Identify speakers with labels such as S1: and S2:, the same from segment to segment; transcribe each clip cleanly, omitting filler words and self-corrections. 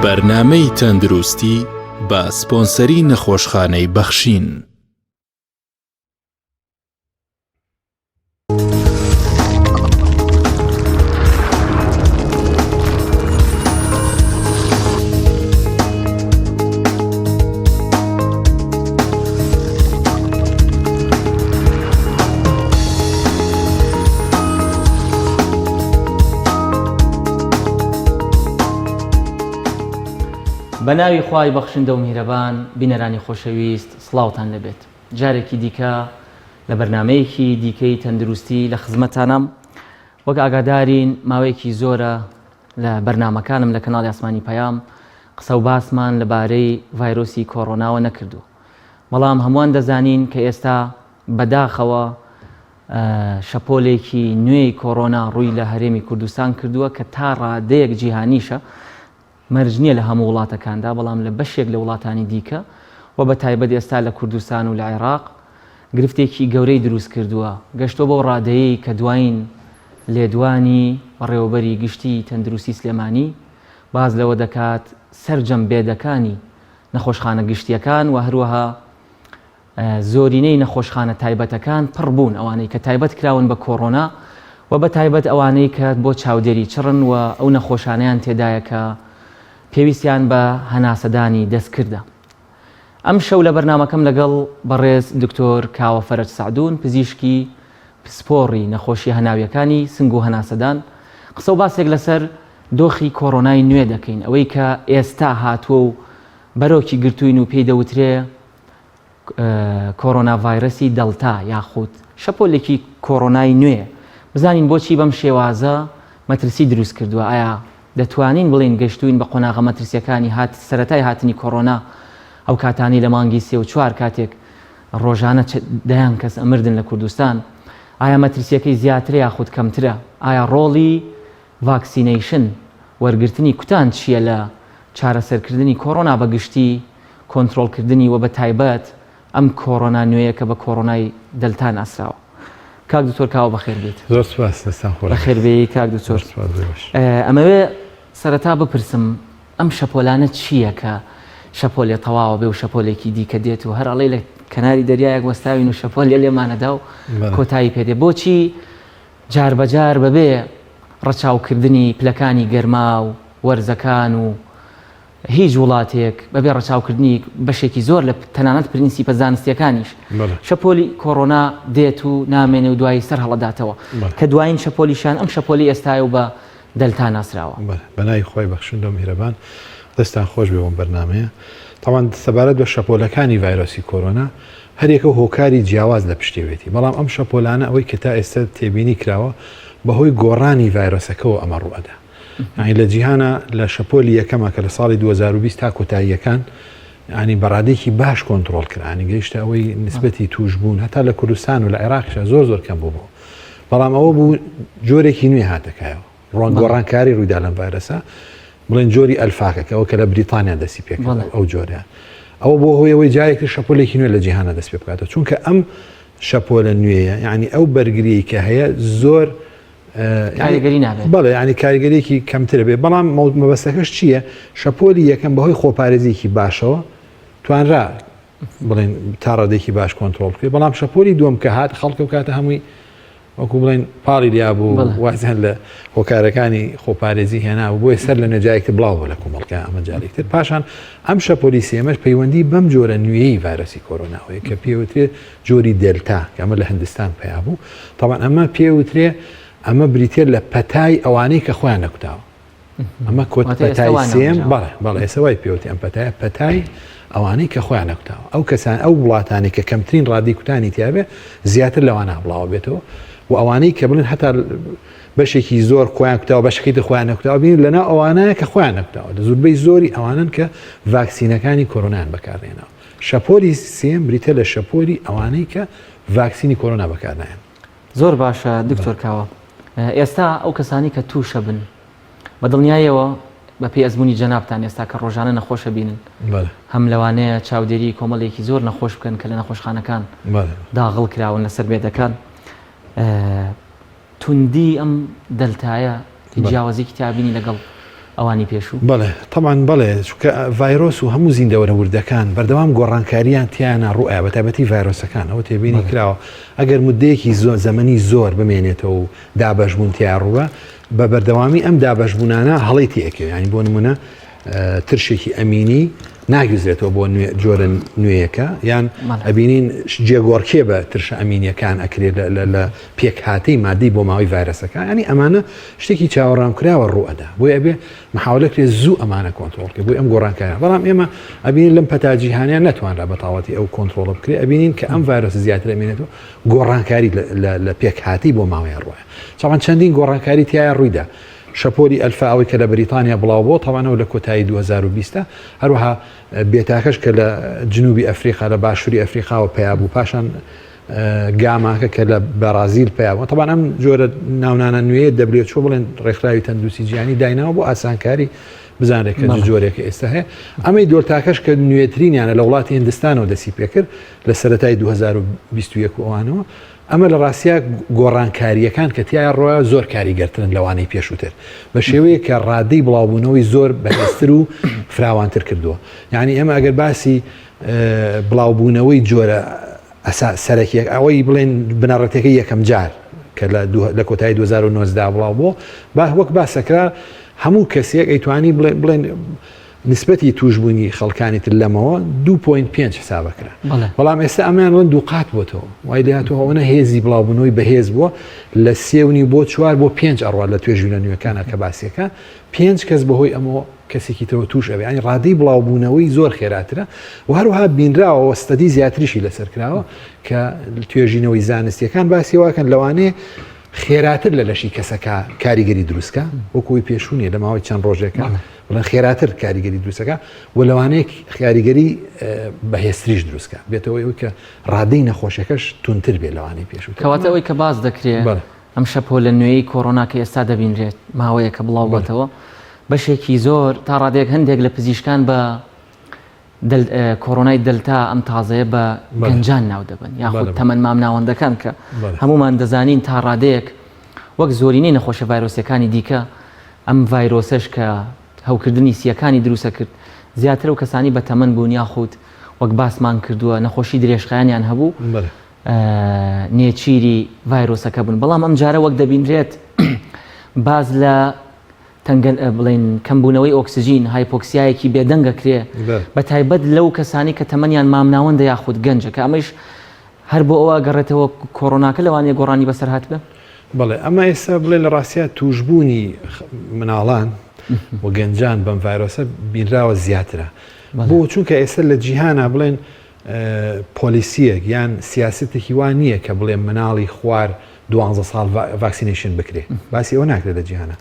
S1: بەرنامەی تەندروستی بە سپۆنسەری نەخۆشخانەی بەخشین.
S2: بەناوی خوای بەخشندە و میهرەبان بینەرانی خۆشەویست سڵاوتان لەبێت. جارێکی دیکە لە بەرنامەیەکی دیکەی تەندروستی لە خزمەتانم. وەک ئاگادارین ماوەیەکی زۆرە لە بەرنامەکانم لە کەناڵی ئاسمانی پەیام قسە و باسمان لەبارەی ڤایرۆسی کۆڕۆناوە نەکردو، بەڵام هەمووان دەزانین کە ئێستا بەداخەوە شەپۆلێکی نوێی کۆڕۆنا ڕووی لە هەرێمی کوردستان کردووە کە تا ڕادەیەک جیهانیشە، مەرج نییە لە هەموو وڵاتەکاندا، بەڵام لە بەشێک لە وڵاتانی دیکە و بە تایبەت ئێستا لە کوردستان و لە عێراق گرفتێکی گەورەی دروست کردووە. گەشتۆ بەو ڕادەیەی کە دوایین لێدوانی ڕێوەبەری گشتی تەندروستی سلێمانی باز لەوە دەکات سەرجەم بێدەکانی نەخۆشخانە گشتیەکان و هەروەها زۆرینەی نەخۆشخانە تایبەتەکان پڕ بوون، ئەوانەی کە تایبەت کراون بە کۆڕۆنا و بە تایبەت ئەوانەی کە بۆ چاودێری چڕن و ئەو نەخۆشانەیان تێدایە کە پێویستیان بە هەناسەدانی دەستکردە. ئەم شەو لە بەرنامەکەم لەگەڵ بەڕێز دکتۆر کاوە فەرەج سەعدون، پزیشکی پسپۆڕی نەخۆشی هەناویەکانی سنگ و هەناسەدان، قسە و باسێک لەسەر دۆخی کۆڕۆنای نوێ دەکەین، ئەوەی کە ئێستا هاتووە و بەرەوکی گرتوین و پێی دەوترێ کۆڕۆنا ڤایرەسی دەڵتا یاخود شەپۆلێکی کۆڕۆنای نوێ. بزانین بۆچی بەم شێوازە مەترسی دروست کردووە. ئایا دەتوانین بڵین گەشتوین بە قۆناغە مەترسیەکانی سەرەتای هاتنی کۆڕۆنا ئەو کاتانی لە مانگی 3 و 4 کاتێک ڕۆژانە دەیان کەس ئەمردن لە کوردستان؟ ئایا مەترسیەکەی زیاترە یاخود کەمترە؟ ئایا ڕۆڵی ڤاکسینەیشن وەرگرتنی کوتان چییە لە چارەسەرکردنی کۆڕۆنا بەگشتی کۆنتترۆلکردنی و بە تایبەت ئەم کۆڕۆنا نوێیە کە بە کۆڕۆنای دەلتا ناسراوە؟ کاک دکتۆر کاوە بەخێر بێت.
S3: زۆر سپاس دەستان خۆش.
S2: بەخێر بێ کاک دکتۆر. ئەمەوێ سەرەتا بپرسم ئەم شەپۆلانە چییە کە شەپۆلێ تەواوە بێ و شەپۆلێکی دیکە دێت و هەر ئەڵێ لە کەناری دەریایەک وەستاوین و شەپۆل لێمانەدا و کۆتایی پێدێ؟ بۆچی جار بەجار بەبێ ڕەچاوکردنی پلەکانی گەرما و وەرزەکان و هیچ وڵاتێک بەبێ ڕەچاوکردنی بەشێکی زۆر لە تەنانەت پرینسیپە زانستیەکانیش شەپۆلی کۆڕۆنا دێت و نامێنێ و دوایی سەر هەڵەداتەوە کە دوایین شەپۆلیشان ئەم شەپۆلی ئێستای و بە دەلتا ناسراوە؟
S3: بەنای خۆی بەخشندە و میهرەبان دەستان خۆش بێ بۆم بەرنامەیە. تاوان سەبارەت بە شەپۆلەکانی ڤایرۆسی کۆڕۆنا هەرێکە هۆکاری جیاواز لە پشتێوێتی، بەڵام ئەم شەپۆلانە ئەوەی کە تا ئێستا تێبینی کراوە بەهۆی گۆڕانی ڤایرۆسەکەەوە ئەمە ڕوئەدا. یعنی لە جیهانە لە شەپۆلی یەکەمە کە لە ساڵی 2020 تا کۆتاییەکان ینی بەڕادێکی باش کۆنتترۆل کرانی گەیشتە ئەوەی نسبەتی توش بوون هەتا لە کوردستان و لە عێراقیشە زۆر کەم بوو، بەڵام ئەوە بوو جۆرێکی نوێ هاتەکایەوە ڕۆنگۆڕانکاری ڕوویدا لەم ڤایرۆسە، بڵێن جۆری ئەلفاکە ئەوە کە لە بریتانیا دەستی پێکرد ئەو جۆریان، ئەوە بۆ هۆیەوەی جارێکی شەپۆلێکی نوێ لە جیهانە دەست پێ بکاتەوە، چونکە ئەم شەپۆلە نوێیە یعنی ئەو بەرگریی کە هەیە زۆر
S2: کاریگەری نابێت.
S3: بەڵێ ینی کاریگەریەکی کەمترە بێ، بەڵام مەبەستەکەش چییە؟ شەپۆلی یەکەم بەهۆی خۆپارێزیکی باشەوە توانرا بڵێن تا ڕادێکی باش کۆنتترۆل بکرێت، بەڵام شەپۆلی دووەم کە هات خەڵکە و کاتە هەمووی وەکو بڵێن پاڵی لیا بوو وازیان لە هۆکارەکانی خۆپارێزی هێنا و بۆی سەر لە نەجایەکتر بڵاو بە لە کۆمەڵکە ئەمە جارێکتر. پاشان ئەم شەپۆلی سێمەش پەیوەندی بەم جۆرە نوێی ڤایرۆسی کۆڕۆناوەیە کە پێوترێ جۆری دێلتا کە ئەمە لە هەندستان پیا بوو. تاوان ئەمە پێوترێ ئەمە بریتێ لە پەتای ئەوانەی کە خۆیان نەکوتاوە، ئەمە کۆت پەتای سێم بەڵێ ئێسەوای پێوتی ئەم پەتای ئەوانەی کە خۆیان نەکوتاوە، ئەو کەسان ئەو وڵاتانی کە کەمترین ڕادی کوتانی تیاابێ زیاتر لەوانە بڵاو بێتەوە و ئەوانەی کە بڵێن هەتا بەشێکی زۆر خۆیان کوتاوە بەشەکەی خۆیان نەکوتاوە بین لەنا ئەوانەیە کە خۆیان نەکوتاوە لە زۆربەی زۆری ئەوانن کە ڤاکسینەکانی کۆڕۆنایان بەکارهێناوە. شەپۆلی سێم بریتە لە شەپۆلی ئەوانەی کە ڤاکسینی کۆڕۆنا بەکارنایەن.
S2: زۆر باشە دکتۆر کاوە. ئێستا ئەو کەسانی کە تووشە بن بە دڵنیایەوە بە پێی ئەزمموی جەنابتان ئێستا کە ڕۆژانە نەخۆشە بینن هەم لەوانەیە چاودێری کۆمەڵێکی زۆر نەخۆش بکەن کە لە نەخۆشخانەکان داغڵ کراون لەسەر بێدەکان، توندی ئەم دەلتایە جیاوازێکی تابینی لەگەڵ ئەوانی پێشوو
S3: بڵێ تەمان بڵێ چونکە ڤایرۆس و هەموو زیندەوەرە وردەکان بەردەوام گۆڕانکاریان تیانە ڕوئە بە تایبەتی ڤایرۆسەکان ئەوە تێبینی کراوە ئەگەر مدەیەکی زەمەنی زۆر بمێنێتەوە و دابەشبوون تیا ڕووە بە بەردەوامی ئەم دابەشبوونانە هەڵی تێکەوێت ینی بۆ نمونە ترشێکی ئەمینی ناگوزرێتەوە بۆ جۆرە نوێیەکە یان ئەبینین جێگۆڕکێ بە ترشە ئەمینیەکان ئەکرێت لە پێکهاتەی مادەی بۆ ماوەی ڤایرۆسەکە ینی ئەمانە شتێکی چاوەڕامکراوە ڕوئەدا بۆی ئەبێ محاولەکرێت زوو ئەمانە کۆنتترۆلکە بۆی ئەم گۆڕانکاریان بەڵام ئێمە ئەبینین لەم پەتاجیهانیان ناتوانرا بە تاواتی ئەو کۆنتترۆڵە بکرێ ئەبینین کە ئەم ڤایرۆسە زیاتر ئەمێنێتەوە گۆڕانکاری لە پێکهاتی بۆ ماوەیە ڕوە چاوان چەندین گۆڕانکاری تایە ڕوویدا شەپۆلی ئەلفاوی کە لە بریتانیا بڵاو بۆ تاوانەوە لە کۆتایی 2020 هەروەها بێتاکەش کە لە جنوبی ئەفریقا لە باشووری ئەفریقاوە پیابوو پاشان گاماکە کە لە بەرازیل پیابوو تەبان ئەم جۆرە ناونانە نوێ دەبێت چۆ بڵێن ڕێکخراوی تەندروستی جیهانی دایناوە بۆ ئاسانکاری بزانێت کە جۆرێکە ئێستا هەیە ئەمەی دۆرتاکەش کە نوێترینیانە لە وڵاتی هندستانەوە دەسی پێکرد لە سەرەتای 2021 ئەوانەوە ئەمە لە ڕاستیا گۆڕانکاریەکان کە تایە ڕۆیە زۆر کاریگەرترن لەوانەی پێشووتر بە شێوەیە کە ڕادەی بڵاوبوونەوەی زۆر بەهێزتر و فراوانتر کردووە یعنی ئێمە ئەگەر باسی بڵاوبوونەوەی جۆرە سەرەکیەک ئەوەی بڵێن بنەڕەتەکەی یەکەم جار کە لە کۆتایی 2019 بڵاو بۆ وەک باسەکرا هەموو کەسێک ئەیتوانی بڵێن نسبەتی توشبوونی خەڵکانی تر لەمەوە 2.5 حسابەکرا بەڵام ئێستا ئەمان وەن دوو قات بۆتەوە وای لاتوەوەنە هێزی بڵاوبوونەوەی بەهێز بووە لە 3.5 بۆ 4 بۆ 5 ئەڕوا لە توێژوونە نوێەکانە کە باسیەکە 5 کەس بەهۆی ئەمەوە کەسێکی ترەوە توش ئەوێ ینی ڕادەی بڵاوبوونەوەی زۆر خێراترە و هەروها بینراوە وەستەدی زیاتریشی لەسەر کراوە کە توێژینەوەی زانستیەکان باسی واکەن لەوانەیە خێراتر لە لەشی کەسەکە کاریگەری دروستکە وەکوی پێشوونیە لە ماوەی چەند ڕۆژێکە بڵێن خێراتر کاریگەری دروستەکە و لەوانەیە کاریگەری بەهێزتریش دروستکە بێتەوەی ئەوی کە ڕادەی نەخۆشیەکەش تونتر بێ لەوانەی پێشوو
S2: کەواتەوەی کە باز دەکرێت ئەم شەپۆ لە نوێی کۆڕۆنا کە ئێستا دەبینرێت ماوەیە کە بڵاو بێتەوە بەشێکی زۆر تا ڕادێک هەندێک لە پزیشکان بە کۆڕۆنای دلتا ئەم تازەیە بە گەنجان ناو دەبن یاخود تەمەن مامناوەندەکان کە هەمومان دەزانین تا ڕادەیەک وەک زۆرینەی نەخۆشە ڤایرۆسیەکانی دیکە ئەم ڤایرۆسەش کە هەوکردنی سیەکانی دروستە کرد زیاتر و کەسانی بە تەمەن بوون یاخود وەک باسمان کردووە نەخۆشی درێژخایانیان هەبوو نێچیری ڤایرۆسەکە بوون بەڵام ئەم جارە وەک دەبینرێت باز لە بڵێن کەمبوونەوەی ئۆکسسیژین هایپۆکسیایەکی بێدەنگەکرێ بە تایبەت لەو کەسانی کە تەمەنیان مامناوەندە یاخود گەنجە کە ئەمەش هەر بۆ ئەوە گەڕێتەوە کۆڕۆناکە لەوانەیە گۆڕانی بەسەر هات بێ
S3: بڵێ ئەمە ئێستا بڵێ لە ڕاستیا توشبوونی مناڵان و گەنجان بەم ڤایرۆسە بینراوە زیاترە بۆ چونکە ئێستا لە جیهانە بڵێن پۆلیسیەک یان سیاستێکی وان نییە کە بڵێن مناڵی خوار 12 ساڵ ڤاکسینیشن بکرێ باسی ئەوە ناکرێت لە جیهانە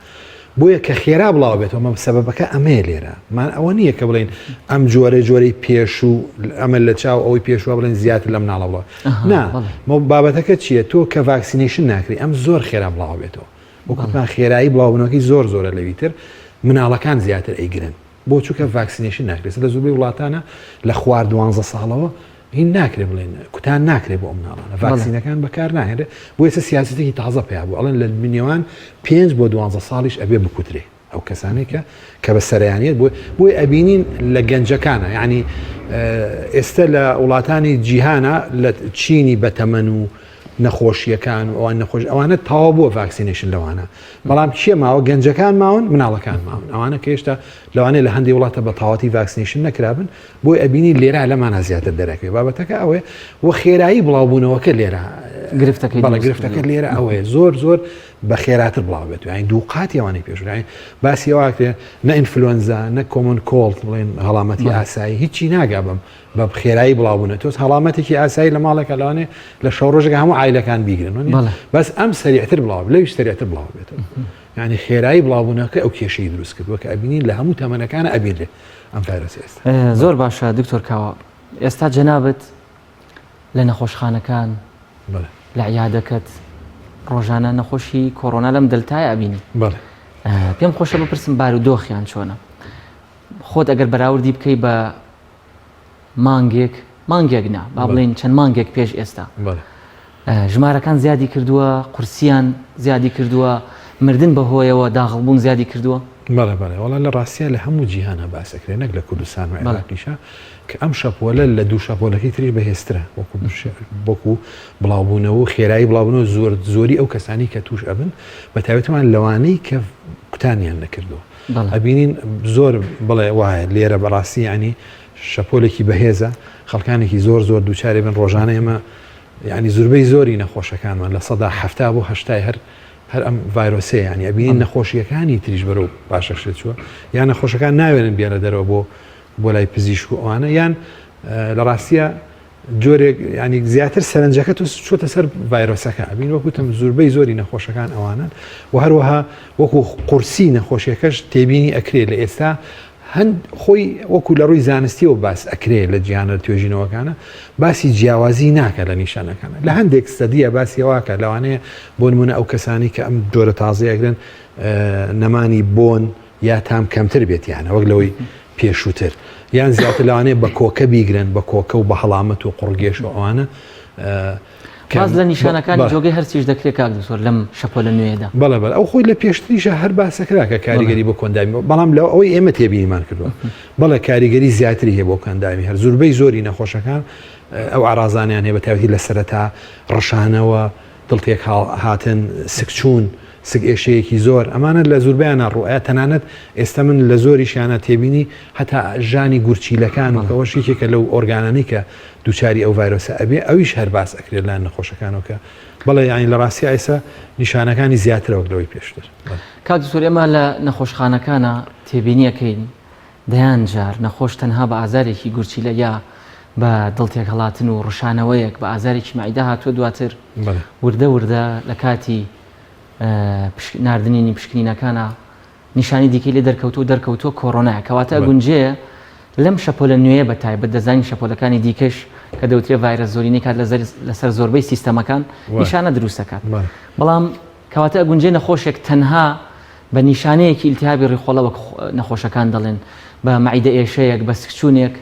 S3: بۆیە کە خێرا بڵاو بێتەوە مە سەبەبەکە ئەمەیە لێرە مان ئەوە نییە کە بڵێن ئەم جۆرەی پێش و ئەمە لە چاو ئەوەی پێشوە بڵێن زیاتر لە مناڵە بڵاو نا بابەتەکە چییە تۆ کە ڤاکسینیشن ناکری ئەم زۆر خێرا بڵاو بێتەوە وەکوتمان خێرایی بڵاوبوونەوەی زۆرە لەویتر مناڵەکان زیاتر ئەیگرن بۆ چووکە ڤاکسینیشن ناکرێت لە زۆربەی وڵاتانە لە خوار 12 ساڵەوە هین ناکرێت بڵێن کوتان ناکرێت بۆ ئەم مناڵانە ڤاکسینەکان بەکار ناهێنێت بۆ ئێستا سیاسەتێکی تازە پێیا بوو ئەڵێن لە بنێوان 5 بۆ 12 ساڵیش ئەبێ بکوترێ ئەو کەسانێکە کە بە سەرایانیت بۆی ئەبینین لە گەنجەکانە یعنی ئێستا لە وڵاتانی جیهانە لە چینی بەتەمەن و نەخۆشیەکان و ئەوان نەخۆش ئەوانە تاوا بووە ڤاکسینیشن لەوانە بەڵام چیە ماوە گەنجەکان ماون مناڵەکان ماون ئەوانە کە هێشتا لەوانەیە لە هەندێک وڵاتە بە تاواتی ڤاکسینیشن نەکرابن بۆی ئەبینی لێرە لەمانە زیاتر دەرەکەوێت بابەتەکە ئەوەیە وە خێرایی بڵاوبوونەوەکە لێرە گرفتەکە لێرە ئەوەیە زۆر بە خێراتر بڵاو بێت یعنی دوو قاتی ئەوانەی پێشوو باسی ئەوواکرێ نە ئینفلۆنزا نە کۆمن کۆڵت بڵێن هەڵامەتی ئاسایی هیچی ناگا بە خێرایی بڵاوبوونە تۆس هەڵامەتێکی ئاسایی لە ماڵێکە لەوانێ لە شەو ڕۆژێکە هەموو عایلەکان بیگرن بەس ئەم سەریعتر بڵاو لەویش سەریعتر بڵاو بێتەوە یعنی خێرایی بڵاوبوونەکە ئەو کێشەی دروست کردووە کە ئەبینین لە هەموو تەمەنەکانە ئەبینرێ ئەم ڤایرۆسە ئێستا
S2: زۆر باشە دکتۆر کاوە ئێستا جەنابەت لە نەخۆشخانەکان لە عیادەکەت ڕۆژانە نەخۆشی کۆڕۆنا لەم دلتای ئەبینی پێم خۆشە بپرسم بارودۆخیان چۆنە خۆت ئەگەر بەراوردی بکەی بە مانگێک نا با بڵێن چەند مانگێک پێش ئێستا ژمارەکان زیادی کردووە قورسیان زیادی کردووە مردن بەهۆیەوە داغڵبوون زیادی کردووە
S3: بەڵێ وڵا لە ڕاستیە لە هەموو جیهانە باسەکرێ نەک لە کوردستان و عێراقیشە کە ئەم شەپۆلە لە دوو شەپۆلەکەی تریش بەهێزترە وەکو بڵاوبوونەوە و خێرایی بڵاوبوونەوە زۆری ئەو کەسانی کە توش ئەبن بە تایبەتمان لەوانەی کە کوتانیان نەکردووە ئەبینین زۆر بڵێ وایە لێرە بەڕاستی ینی شەپۆلێکی بەهێزە خەڵکانێکی زۆر دووچارێ بن ڕۆژانە ئێمە ینی زوربەی زۆری نەخۆشەکانمان لە 170 بۆ 80 هەر ئەم ڤایرۆسێ ینی ئەبینین نەخۆشیەکانی تریش بەرەو باشەشێت چووە یان نەخۆشەکان ناوێنن بێنە دەرەوە بۆ لای پزیشک و ئەوانە یان لە ڕاستیە جۆرێک ینی زیاتر سەرنجەکە چۆتە سەر ڤایرۆسەکە ئەبین وەکوتم زوربەی زۆری نەخۆشەکان ئەوانن و هەروەها وەکو قورسی نەخۆشیەکەش تێبینی ئەکرێت لە ئێستا هەند خۆی وەکو لە ڕووی زانستیەوە باس ئەکرێت لە جیانە توێژینەوەکانە باسی جیاوازی ناکە لە نیشانەکانە لە هەندێک سەدیە باسیەوەکە لەوانەیە بۆ نمونە ئەو کەسانی کە ئەم جۆرە تازەیەگرن نەمانی بۆن یا تام کەمتر بێتیانە وەک لەوەی پێشووتر یان زیاتر لەوانەیە بە کۆکە بیگرن بە کۆکە و بە هەڵامەت و قوڕگێش و ئەوانە
S2: باز لە نیشانەکانی جۆگەی هەرچیش دەکرێت کاک دکتۆر لەم شەپۆلە نوێدا
S3: بەڵێ ئەو خۆی لە پێشتریشە هەر باسەکرا کە کاریگەری بۆ کۆندامی بەڵام لەو ئەوەی ئێمە تێبینیمان کردووە بەڵێ کاریگەری زیاتری هەیە بۆ کۆندامی هەر زوربەی زۆری نەخۆشەکان ئەو ئارازانیان هەیە بە تایبەتی لە سەرەتا ڕەشانەوە دڵتێک هاتن سکچوون سک ئێشەیەکی زۆر ئەمانە لە زوربیانە ڕوئە تەنانەت ئێستا من لە زۆریشیانە تێبینی هەتا ژانی گورچیلەکان و کەەوەشێکێکە لەو ئۆرگانانی کە دووچاری ئەو ڤایرۆسە ئەبێ ئەویش هەر باس ئەکرێت لە نەخۆشەکانەوە بەڵێ یانی لە ڕاستی ئایسا نیشانەکانی زیاترەوە لەوەی پێشتر
S2: کاک دکتۆر ئێمە لە نەخۆشخانەکانە تێبینیەکەین دەیان جار نەخۆش تەنها بە ئازارێکی گورچیلە یا بە دڵتێک هەڵاتن و ڕشانەوەیەک بە ئازارێکی مەعیدە هاتووە دواتر وردە لە کاتی نردنینی پشکنینەکانە نیشانی دیکەی لێ دەرکەوتووە کۆڕۆنایە کەواتە گونجەیە لەم شەپۆلە نوێیە بە تایبەت دەزانی شەپۆلەکانی دیکەش کە دەوترێت ڤایرۆس زۆرینەی کات لەسەر زۆربەی سیستەمەکان نیشانە دروستەکات بەڵام کەواتە گونجێ نەخۆشێک تەنها بە نیشانەیەکی ئیلتیهابی ڕێخۆڵە وەک نەخۆشەکان دەڵێن بە مەعیدە ئێشەیەک بە سکچوونێک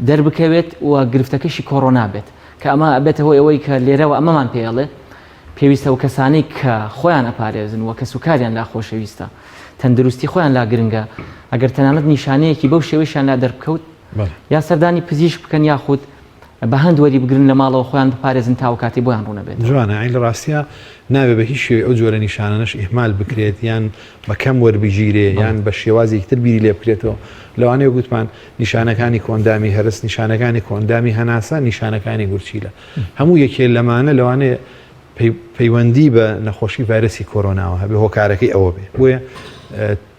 S2: دەربکەوێت و گرفتەکەشی کۆڕۆنا بێت کە ئەمە ئەبێتەوە ئەوەی کە لێرەوە ئەمەمان پێڵێ پێویستە و کەسانی کە خۆیان ئەپارێزن و کە سوکاریان لا خۆشەویستە تەندروستی خۆیان لا گرنگە ئەگەر تەنانەت نیشانەیەکی بەو شێوەیشان لا دەربکەوت یا سەردانی پزیشک بکەن یاخود بە هەند وەری بگرن لە ماڵەوە خۆیان بپارێزن تا و کاتی بۆیان ڕوونە بێت
S3: جوانە ئەین لە ڕاستیە نابێ بە هیچ شێوەی ئەو جۆرە نیشانەش ئیهمال بکرێت یان بە کەم وەربگیرێ یان بە شێوازێکی تر بیری لێ بکرێتەوە لەوانەیە گوتمان نیشانەکانی کۆندامی هەرس نیشانەکانی کۆندامی هەناسا نیشانەکانی گورچیلە هەموو یەکێ لەمانە لەوانەیە پەیوەندی بە نەخۆشی ڤایرۆسی کۆڕۆناوە هەبێ هۆکارەکەی ئەوە بێ بۆیە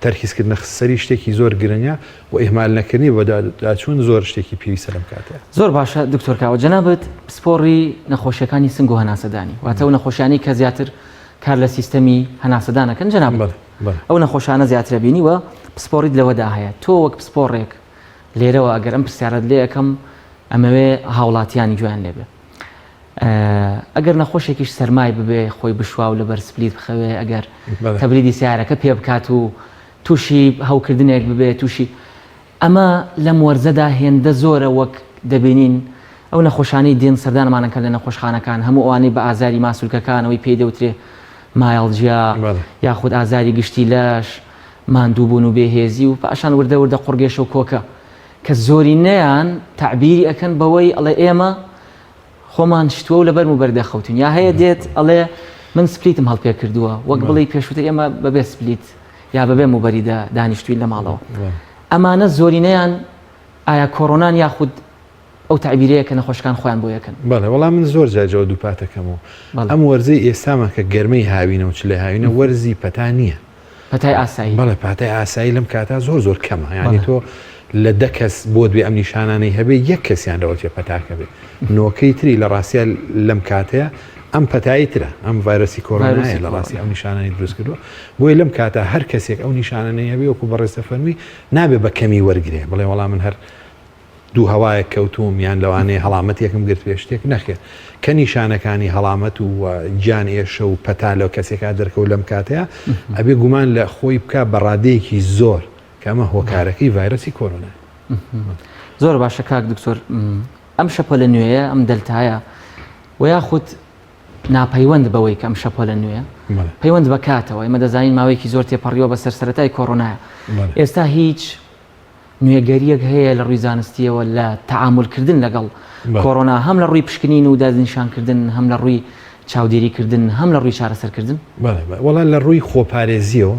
S3: تەرخیزکردنە سەری شتێکی زۆر گرنگە و ئیهمال نەکردنی بەداچوون زۆر شتێکی پێویستە لەم کاتێ
S2: زۆر باشە دکتۆر کاوە جەنابەت پسپۆڕی نەخۆشیەکانی سنگ و هەناسەدانی واتە ئەو نەخۆشیانی کە زیاتر کار لە سیستەمی هەناسەدانەکەن جەنابەت ئەو نەخۆشانە زیاترە بینیوە پسپۆڕیت لەوەدا هەیە تۆ وەک پسپۆڕێک لێرەوە ئەگەر ئەم پرسیارەت لێ یەکەم ئەمەوێ هاوڵاتیانی گویان لێبێ ئەگەر نەخۆشێکیش سەرمای ببێ خۆی بشوا و لەبەر سپلیت بخەوێ ئەگەر تەبریدی سیارەکە پێ بکات و تووشی هەوکردنێک ببێ تووشی ئەمە لەم وەرزەدا هێندە زۆرە وەک دەبینین ئەو نەخۆشانی دێن سەردانمانەکە لە نەخۆشخانەکان هەموو ئەوانەی بە ئازاری ماسوولکەکانەوەی پێی دەوترێ مایڵجیا یاخود ئازاری گشتی لەش ماندووبوون و بێهێزی و پاشان وردە قوڕگێش و کۆکە کە زۆرینەیان تعبیری ئەکەن بەوەی ئەڵێ ئێمە خۆمان شتووە و لەبەر و بەردەخەوتین یا هەیە دێت ئەڵێ من سپلیتم هەڵپێ کردووە وەک بڵێ پێشووتر ئێمە بەبێ سپلیت یا بەبێ موبەریدا دانیشتوین لە ماڵەوە ئەمانە زۆرینەیان ئایا کۆڕۆنان یاخود ئەو تعبیرەیە کە نەخۆشەکان خۆیان بۆ یەکەن
S3: بەڵێ وەڵام من زۆر جاجەوە دووپاتەکەمەوە ئەم وەرزەی ئێستامان کە گەرمەی هاوینە و چ لێ هاوینە وەرزی پەتا نییە
S2: پەتای ئاسایی
S3: بەڵێ پاتای ئاسایی لەم کاتا زۆر کەمە یعنی تۆ لە دە کەس بۆ دوێ ئەم نیشانانەی هەبێ یەک کەسیان لەوە تێ پەتاکە بێ نۆکەی تری لە ڕاستیە لەم کاتەیە ئەم پەتایی ترە ئەم ڤایرۆسی کۆڕۆنایە لە ڕاستی ئەو نیشانانی دروست کردووە بۆیە لەم کاتە هەر کەسێک ئەو نیشانانەی هەبێ وەکو بەڕێستە فەرمی نابێ بە کەمی وەرگێ بڵێ وەڵام من هەر دوو هەوایە کەوتوم یان لەوانەیە هەڵامەت یەکم گرت پێ شتێک نەخێت کە نیشانەکانی هەڵامەت و گیان ئێشە و پەتا لەو کەسێکا دەرکەوت لەم کاتەیە ئەبێ گومان لە خۆی بکە بە ڕادەیەکی زۆر کە ئەمە هۆکارەکەی ڤایرۆسی کۆڕۆنایە
S2: زۆر باشە کاک دکتۆر ئەم شەپۆلە نوێیە ئەم دەلتایە و یاخود ناپەیوەند بەوەی کە ئەم شەپۆلە نوێیە پەیوەند بکاتەوە ئێمە دەزانین ماوەیەکی زۆر تێپەڕیەوە بە سەرسەرەتای کۆڕۆنایە ئێستا هیچ نوێگەریەک هەیە لە ڕووی زانستیەوە لە تەعاملکردن لەگەڵ کۆڕۆنا هەم لە ڕووی پشکنین و دادنیشانکردن هەم لە ڕووی چاودێریکردن هەم لە ڕووی چارەسەرکردن
S3: وەڵا لە ڕووی خۆپارێزیەوە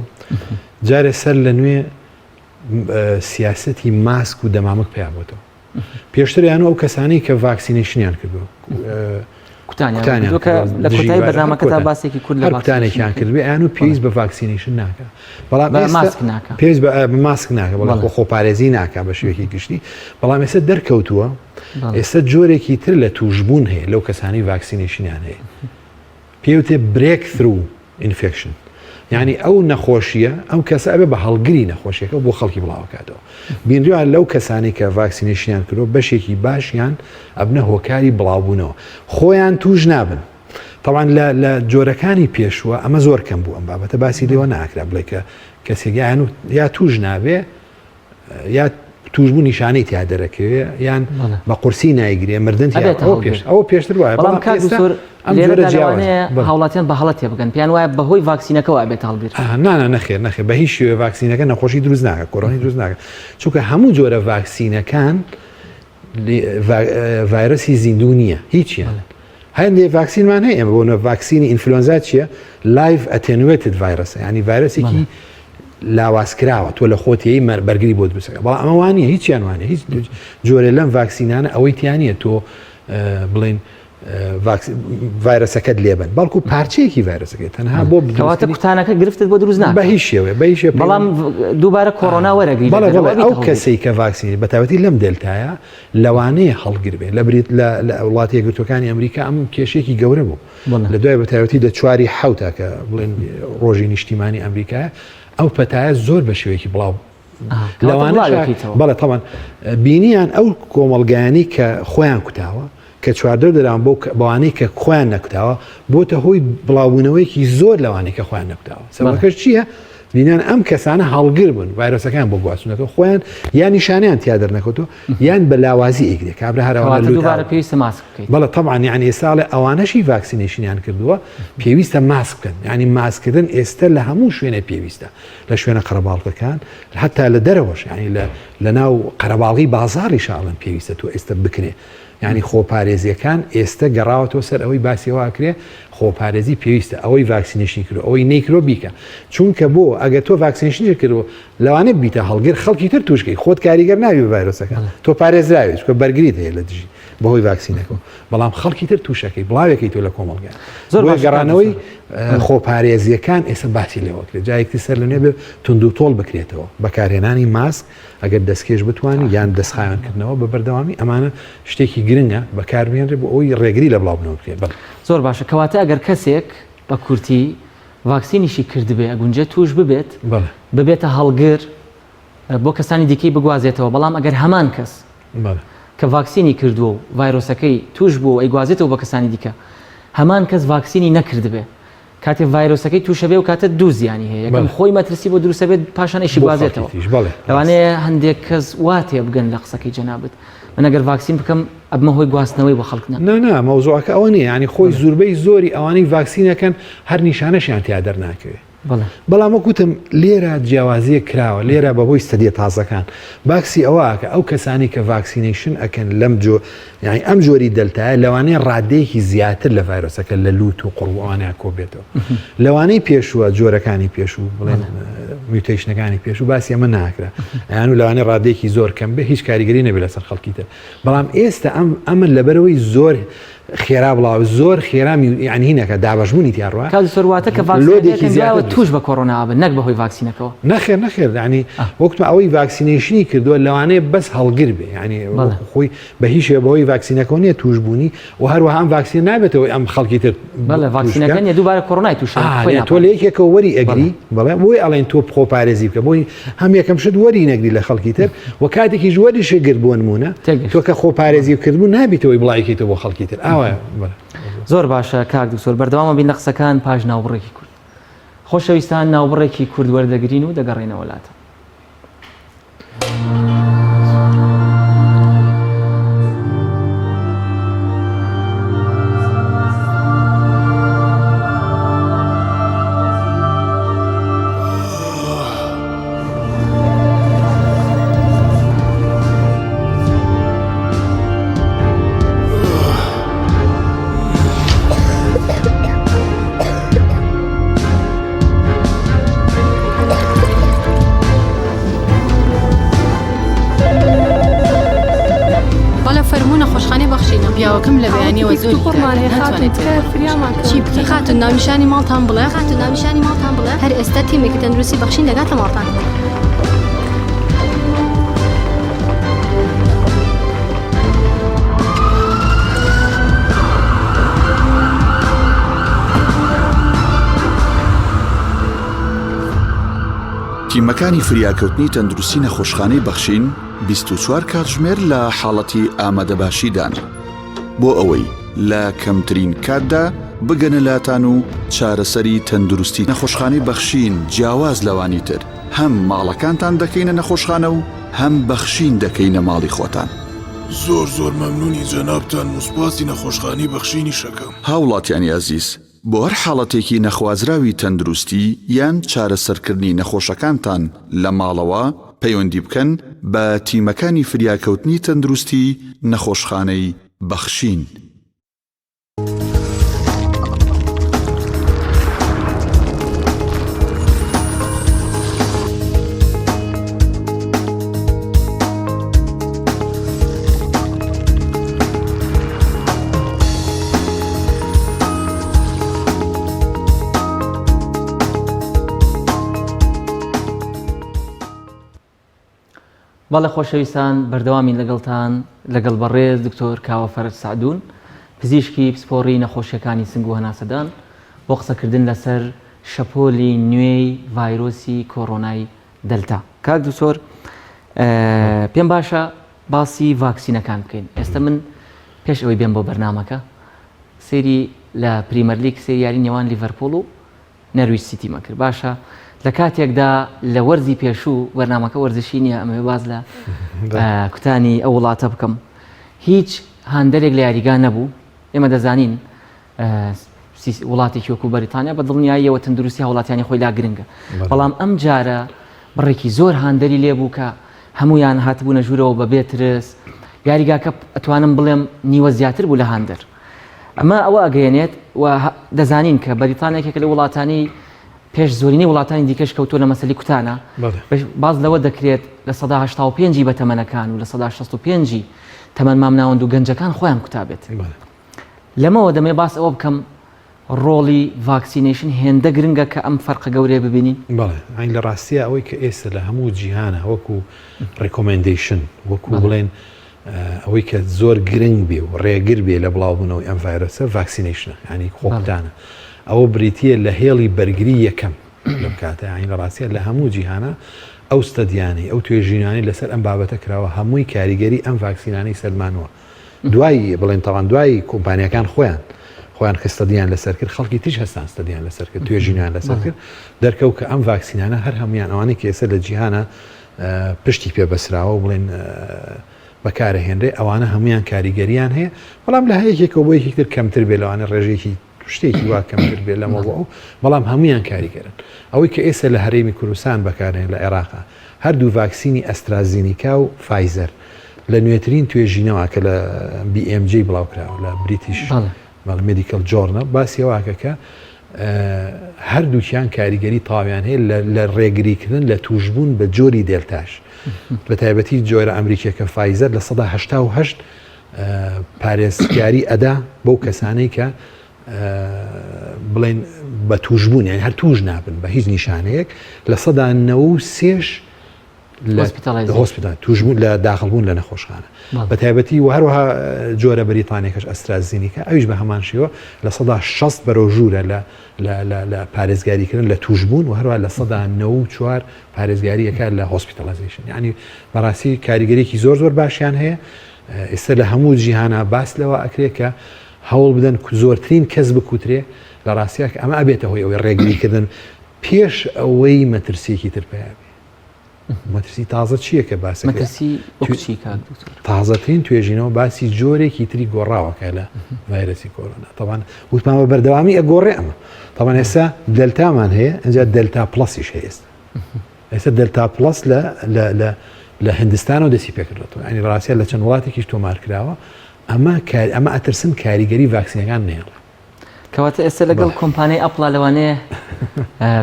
S3: جارێ سەر لە نوێ سیاسەتی ماسک و دەمامک پیابێتەوە پێشتر یان ئەو کەسانی کە ڤاکسینێشنیان کردو
S2: کوتانیان لە کۆتایی بەرنامەکەدا باسێکی کورد لە
S3: کوتانێکیان کردوێ ئەیان و پێویست بە ڤاکسینێشن ناکە بەڵام پێویست بە ماسک ناکە بەڵام بۆ خۆپارێزی ناکە بە شێوەیەکی گشتی بەڵام ئێستا دەرکەوتووە ئێستا جۆرێکی تر لە توشبوون هەیە لەو کەسانی ڤاکسینێشنیان هەیە پێوتێ برێک ثرو ئینفێکشن یعنی ئەو نەخۆشیە ئەو کەسە ئەبێ بە هەڵگری نەخۆشیەکە بۆ خەڵکی بڵاوکاتەوە بینریوان لەو کەسانی کە ڤاکسینێشنیان کردو بەشێکی باشیان ئەبنە هۆکاری بڵاوبوونەوە خۆیان توش نابن طبعا لە جۆرەکانی پێشووە ئەمە زۆر کەم بوو ئەم بابەتە باسی لێوە ناکرا بڵێ کە کەسێکیان یا توش نابێ یا توشبوو نیشانەی تیا دەرەکەوێ یان بە قورسی نایگرێ مردن ئەوە پێشتر وایە
S2: هاوڵاتیان بە هەڵەتێ بگەن پیان وایە بەهۆی ڤاکسینەکەەوە بێت هەڵبێت
S3: نەخێر بە هیچ شێوێ ڤاکسینەکە نەخۆشی دروست ناکە کۆڕۆنی دروست ناکە چونکە هەموو جۆرە ڤاکسینەکان ڤایرەسی زیندوو نییە هیچیان هەندێ ڤاکسینمان هەیە ئێمە بۆ ڤاکسینی ئینفلۆنزا چییە لایڤ ئەتێنوێتد ڤایرەسە ینی ڤایرەسێکی لاوازکراوە تۆ لە خۆتیایی بەرگری بۆ دروستەکە بەڵام ئەمە وانە هیچیان وانە هیچ جۆرە لەم ڤاکسینانە ئەوەی تیانە تۆ بڵێن ڤایرەسەکەت لێبن بەڵکو پارچەیەکی ڤایرەسەکەی تەنها بۆ
S2: کەواتە کوتانەکە گرفتت بۆ دروست ناکە
S3: بە هیچ شێوێ بە هیچ
S2: بەڵام دووبارە کۆڕۆنا وەرەگری
S3: ئەو کەسەی کە ڤاکسینی بەتاوەتی لەم دلتایە لەوانەیە هەڵگر بێ لە وڵاتی یەکگرتوەکانی ئەمریکا ئەم کێشێکی گەورە بوو لە دوای بەتاوەتی لە 4 حوتە کە بڵێن ڕۆژی نیشتیمانی ئەمریکایە ئەو پەتایە زۆر بە شێوەیەکی بڵاو لەوانە بەڵێ تەمان بینیان ئەو کۆمەڵگایانی کە خۆیان کوتاوە کە چواردە دەران بۆ بەوانەی کە خۆیان نەکوتاوە بۆتە هۆی بڵاوبوونەوەیکی زۆر لەوانەی کە خۆیان نەکوتاوە سەبەکەش چییە؟ بینیان ئەم کەسانە هەڵگر بوون ڤایرۆسەکان بۆ گواستونەوە خۆیان یان نیشانیان تیا دەرنەکەوتەوە یان بە لاوازی ئیگرێ کابرا هەروانە
S2: پێویستە ماسک بکەیت
S3: بەڵێ تەبعان یعنی ئێستا ئەوانەشی ڤاکسینێشنیان کردووە پێویستە ماسک بکەن ینی ماسکردن ئێستا لە هەموو شوێنە پێویستە لە شوێنە قەرەباڵغەکان حتا لە دەرەوەش ینی لە ناو قەرەباڵغی بازاڕی شاڵن پێویستە تۆ ئێستا بکرێ ینی خۆپارێزیەکان ئێستا گەڕاوەتەوە سەر ئەوەی باسیێواکرێ خۆپارێزی پێویستە ئەوەی ڤاکسینێشنی کردو ئەوەی نەیکرۆ بیکە چونکە بۆ ئەگە تۆ ڤاکسینێشنی کردو لەوانە بیتە هەڵگر خەڵکی تر توشکەی خۆت کاریگەر ناوی بە ڤایرۆسەکان تۆ پارێزراوی چونکە بەرگریت هەیە لە دژی بەهۆی ڤاکسینەکەەوە بەڵام خەڵکی تر تووشەکەی بڵاوێکی تۆ لە کۆمەڵگە زۆر گەڕانەوەی خۆپارێزیەکان ئێستا باسی لێوەکرێت جایەکی سەر لە نوێ بێ تونند و تۆڵ بکرێتەوە بەکارهێنانی ماسک ئەگەر دەستکێش بتوانانی یان دەستخایانکردنەوە بە بەردەوامی ئەمانە شتێکی گرنگە بەکاربێنرێ بۆ ئەوی ڕێگری لە بڵاوبنەوە بکرێت
S2: زۆر باشە کەواتە ئەگەر کەسێک بە کورتی ڤاکسینیشی کردبێ ئەگونجە توش ببێت ببێتە هەڵگر بۆ کەسانی دیکەی بگوازێتەوە بەڵام ئەگەر هەمان کەس کە ڤاکسینی کردووە و ڤایرۆسەکەی توش بوو ئەیگوازێتەوە بە کەسانی دیکە هەمان کەس ڤاکسینی نەکردبێ کاتێ ڤایرۆسەکەی تووشەبێ و کاتە دوو زیانی هەیە یەکەم خۆی مەترسی بۆ دروستە بێت پاشانێکی گوازێتەوە لەوانەیە هەندێک کەس واتێ بگەن لە قسەکەی جەنابەت من ئەگەر ڤاکسین بکەم ئەبمە هۆی گواستنەوەی بۆ خەڵک
S3: نه مەوزوعەکە ئەوە نیە ینی خۆی زوربەی زۆری ئەوانەی ڤاکسینەکەن هەر نیشانەشیان تیا دەرناکەوێت بەڵام وەکوتم لێرە جیاوازیە کراوە لێرە بەبۆی ستەدیە تازەکان باکسی ئەوەکە ئەو کەسانی کە ڤاکسینێشن ئەکەن لەم یعنی ئەم جۆری دەلتایە لەوانەیە ڕادەیەکی زیاتر لە ڤایرۆسەکە لە لووت و قوڕوانیان کۆبێتەوە لەوانەی پێشووە جۆرەکانی پێشوو بڵێن میوتیشنەکانی پێشوو باسی ئەمە ناکرا یان و لەوانەیە ڕادەیەکی زۆر کەم بێ هیچ کاریگەری نەبێت لەسەر خەڵکی تر بەڵام ئێستا ئەمە لەبەرەوەی زۆر خێرا بڵاو زۆر خێرامی یعنی هینەکە دابەشبوونی تیاڕوە
S2: سەرواتە کە ڤاکسینەکە توش بە کۆڕۆنا بن نەک بەهۆی ڤاکسینەکەەوە
S3: نەخێر ینی وەکتمە ئەوەی ڤاکسینێشنی کردووە لەوانەیە بەس هەڵگر بێ ینی خۆی بە هیچ بەهۆی ڤاکسینەکە نیە توشبوونی و هەروەها ئەم ڤاکسین نابێتەوە ئەم خەڵکی تر
S2: ڤاکسینەکە نیە دووبارە کۆڕۆنای تووشە
S3: تۆ لە یەکێکە وەری ئەگری بەڵێ بۆی ئەڵێن تۆ خۆپارێزی بکە بۆی هەم یەکەم شت وەری نەگری لە خەڵکی تر و کاتێکی وەری شەگر بۆ نمونە تۆ کە خۆپارێزی کردبوو نابێتەوەی بڵایکیتەوە بۆ خەڵکی تر ئاوە
S2: زۆر باشە کاک دکتۆر بەردەوامە بین لە قسەکان پاش ناوبڕێکی کورد خۆشەویستان ناوبڕێکی کورد وەردەگرین و دەگەڕێنەوە وڵاتە
S4: نەخۆشخانەی بەخشینە پیاوەکەم لە بەیانیەوە زۆری چی بکە خاتون ناونیشانی ماڵتان بڵێ خاتون ناونیشانی ماڵتان بڵێ هەر ئێستا تیمێکی تەندروستی بەخشین دەگاتە ماڵتان.
S5: تیمەکانی فریاکەوتنی تەندروستی نەخۆشخانەی بەخشین 24 کاتژمێر لە حاڵەتی ئامادەباشیدان بۆ ئەوەی لە کەمترین کاتدا بگەنە لاتان و چارەسەری تەندروستی نەخۆشخانەی بەخشین جیاواز لەوانی تر هەم ماڵەکانتان دەکەینە نەخۆشخانە و هەم بەخشین دەکەینە ماڵی خۆتان.
S6: زۆر مەمنونی جەنابتان وسپاسی نەخۆشخانەی بەخشینی شەکەم.
S5: هاوڵاتیانی عزیز، بۆ هەر حاڵەتێکی نەخوازراوی تەندروستی یان چارەسەرکردنی نەخۆشەکانتان لە ماڵەوە پەیوەندی بکەن بە تیمەکانی فریاکەوتنی تەندروستی نەخۆشخانەی بەخشین.
S2: بەڵێ خۆشەویستان بەردەوامی لەگەڵتان لەگەڵ بەڕێز دکتۆر کاوەفەر سعدون پزیشکی پسپۆڕی نەخۆشیەکانی سنگ و هەناسەدان بۆ قسەکردن لەسەر شەپۆلی نوێی ڤایرۆسی کۆڕۆنای دەلتا. کاک دکتۆر پێم باشە باسی ڤاکسینەکان بکەین. ئێستا من پێش ئەوەی بێم بۆ بەرنامەکە سێری لە پریمەر لیگ سێریاری نێوان لیڤەرپۆڵ و نەرویج سیتی مەکرد. باشە لە کاتێکدا لە وەرزی پێشوو وەرنامەکە وەرزشی نییە ئەمە باز لە کوتانی ئەو وڵاتە بکەم هیچ هاندەرێک لە یاریگا نەبوو. ئێمە دەزانین وڵاتێکی وەکو بەریتانیا بە دڵنیاییەوە تەندروستی هاوڵاتیانی خۆی لا گرنگە، بەڵام ئەم جارە بڕێکی زۆر هاندەری لێبوو کە هەمویان هاتبوونە ژوورەوە بە بێترس یاریگاکە ئەتوانم بڵێم نیوە زیاتر بوو لە هاندەر. ئەمە ئەوە ئەگەیەنێت و دەزانین کە بەریتانیەکێکە لە وڵاتانی پێش زۆرینەی وڵاتانی دیکەش کەوتۆ لە مەسەلی کوتانە باز لەوە دەکرێت لە 85 بە تەمەنەکان و لە 65 تەمەن مامناوەند و گەنجەکان خۆیان کوتابێت. لەمەوە دەمێ باس ئەوە بکەم ڕۆڵی ڤاکسینێشن هێندە گرنگە کە ئەم فەرقە گەورەیە ببینین.
S3: بەڵێ ئاین لە ڕاستیە ئەوەی کە ئێستا لە هەموو جیهانە وەکو ڕێکۆمەندیشن وەکو بڵێن ئەوەی کە زۆر گرنگ بێ و ڕێگر بێ لە بڵاوبوونەوەی ئەم ڤایرۆسە ڤاکسینێشنە ینی خۆکدانە. ئەوە بریتە لە هێڵی بەرگری یەکەم لەم کاتە ئاین لە ڕاستیە لە هەموو جیهانە ئەو ستەدیانی ئەو توێژینانی لەسەر ئەم بابەتە کراوە هەمووی کاریگەری ئەم ڤاکسینانەی سەرمانوە. دوایی بڵێن تاوان دوایی کۆمپانیەکان خۆیان خستەدیان لەسەر کرد خەڵکی تیش هەستان ستەدیان لەسەر کرد توێژینیان لەسەر کرد دەرکەوت کە ئەم ڤاکسینانە هەر هەمویان ئەوانەی کە ئێستا لە جیهانە پشتی پێبەسراوە و بڵێن بەکارهێنرێ ئەوانە هەمویان کاریگەریان هەیە بەڵام لە هەیەکێکەوە بۆ یەکێک تر کەمتر بێ لەوانە ڕێژێکی شتێکی وا کەمتر بێت لەمە بۆ بەڵام هەمویان کاریگەرن. ئەوەی کە ئێستا لە هەرێمی کوردستان بەکارهێن لە عێراقا هەردوو ڤاکسینی ئەسترازینیکا و فایزەر لە نوێترین توێژینەوە کە لە BMJ بڵاوکراوە لە بریتیش مێدیکەل جۆرنەڵ باسی ئەوواکەکە هەردووکیان کاریگەری تاویان هەیە لە ڕێگریکردن لە توشبوون بە جۆری دێلتاش بە تایبەتی جۆرە ئەمریکیەکە فایزەر لە 1970 پارێزگاری ئەدا بەو کەسانەی کە بڵێن بە توشبوون یان هەر توش نابن بە هیچ نیشانەیەک لە 93 هۆسپیتال توشبوون لە داخڵبوون لە نەخۆشخانە بە تایبەتی و هەروەها جۆرە بەریتانیەکەش ئەسترازینیکە ئەویش بە هەمان شێوە لە 160 بەرەو ژوورە لە پارێزگاریکردن لە توشبوون و هەروە لە 194 پارێزگاریەکە لە هۆسپیتالایزیشن یعنی بەڕاستی کاریگەریەکی زۆر باشیان هەیە. ئێستا لە هەموو جیهانە باس لەوە ئەکرێت کە هەوڵ بدەن زۆرترین کەس بکوترێ لە ڕاستیە کە ئەمە ئەبێتە هۆی ئەوەی ڕێگریکردن پێش ئەوەی مەترسیەکی تر پێیا بێ. مەترسی تازە چییە کە باسی تازەترین توێژینەوە باسی جۆرێکی تری گۆڕاوەکە لە ڤایرۆسی کۆرۆنا تەوان وتمانە بەردەوامی ئەگۆڕێ ئەمە تەوان ئێستا دلتامان هەیە ئەجا دلتا پلەسیش هەیە ئێستا دلتا پلەس لە هندستانەوە دەسی پێکردێتەوە ینی ڕاستیە لە چەند وڵاتێکیش تۆمار کراوە ئەمە ئەترسن کاریگەری ڤاکسینەکان نێڵە
S2: کەواتە ئێستا لەگەڵ کۆمپانیای ئەپڵا لەوانەیە